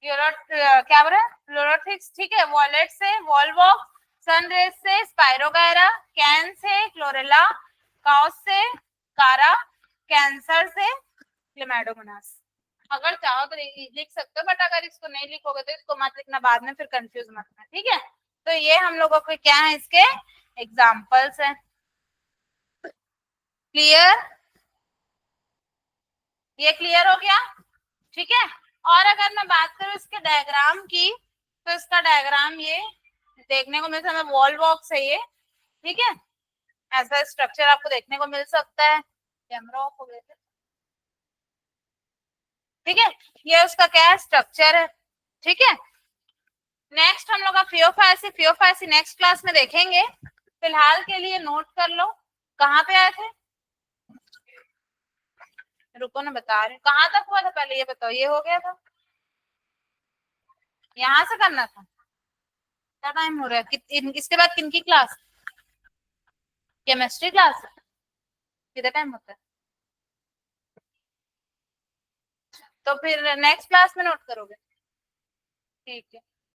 क्या बोल रहे हैं, फ्लोरोथिक्स, ठीक है, वॉलेट से वॉलवॉक, सन रेज से spirogyra, can say chlorella, cows से कारा, कैंसर से क्लेमाइडोमोनास। अगर चाहो तो लिख सकते हो, बट अगर इसको नहीं लिखोगे तो इसको मत लिखना, बाद में फिर कंफ्यूज मत करना, ठीक है। तो ये हम लोगों को क्या है, इसके एग्जाम्पल्स हैं, क्लियर, ये क्लियर हो गया, ठीक है। और अगर मैं बात करूं इसके डायग्राम की, तो इसका डायग्राम ये देखने को मिलता है, वॉल बॉक्स है ये, ठीक है, ऐसा स्ट्रक्चर आपको देखने को मिल सकता है, कैमरा ऑफ हो गया था, ठीक है, ये उसका क्या है, स्ट्रक्चर है, ठीक है। नेक्स्ट हम लोग का फियोफायसी, फियोफायसी नेक्स्ट क्लास में देखेंगे, फिलहाल के लिए नोट कर लो, कहाँ पे आए थे? रुको ना बता रही हूँ, कहाँ तक हुआ था पहले ये बताओ। ये हो गया था, यहाँ से करना था। क्या टाइम हो रहा है? इसके बाद किन की क्लास? Chemistry class. कितना टाइम होता है? तो फिर नेक्स्ट क्लास में नोट करोगे? ठीक है।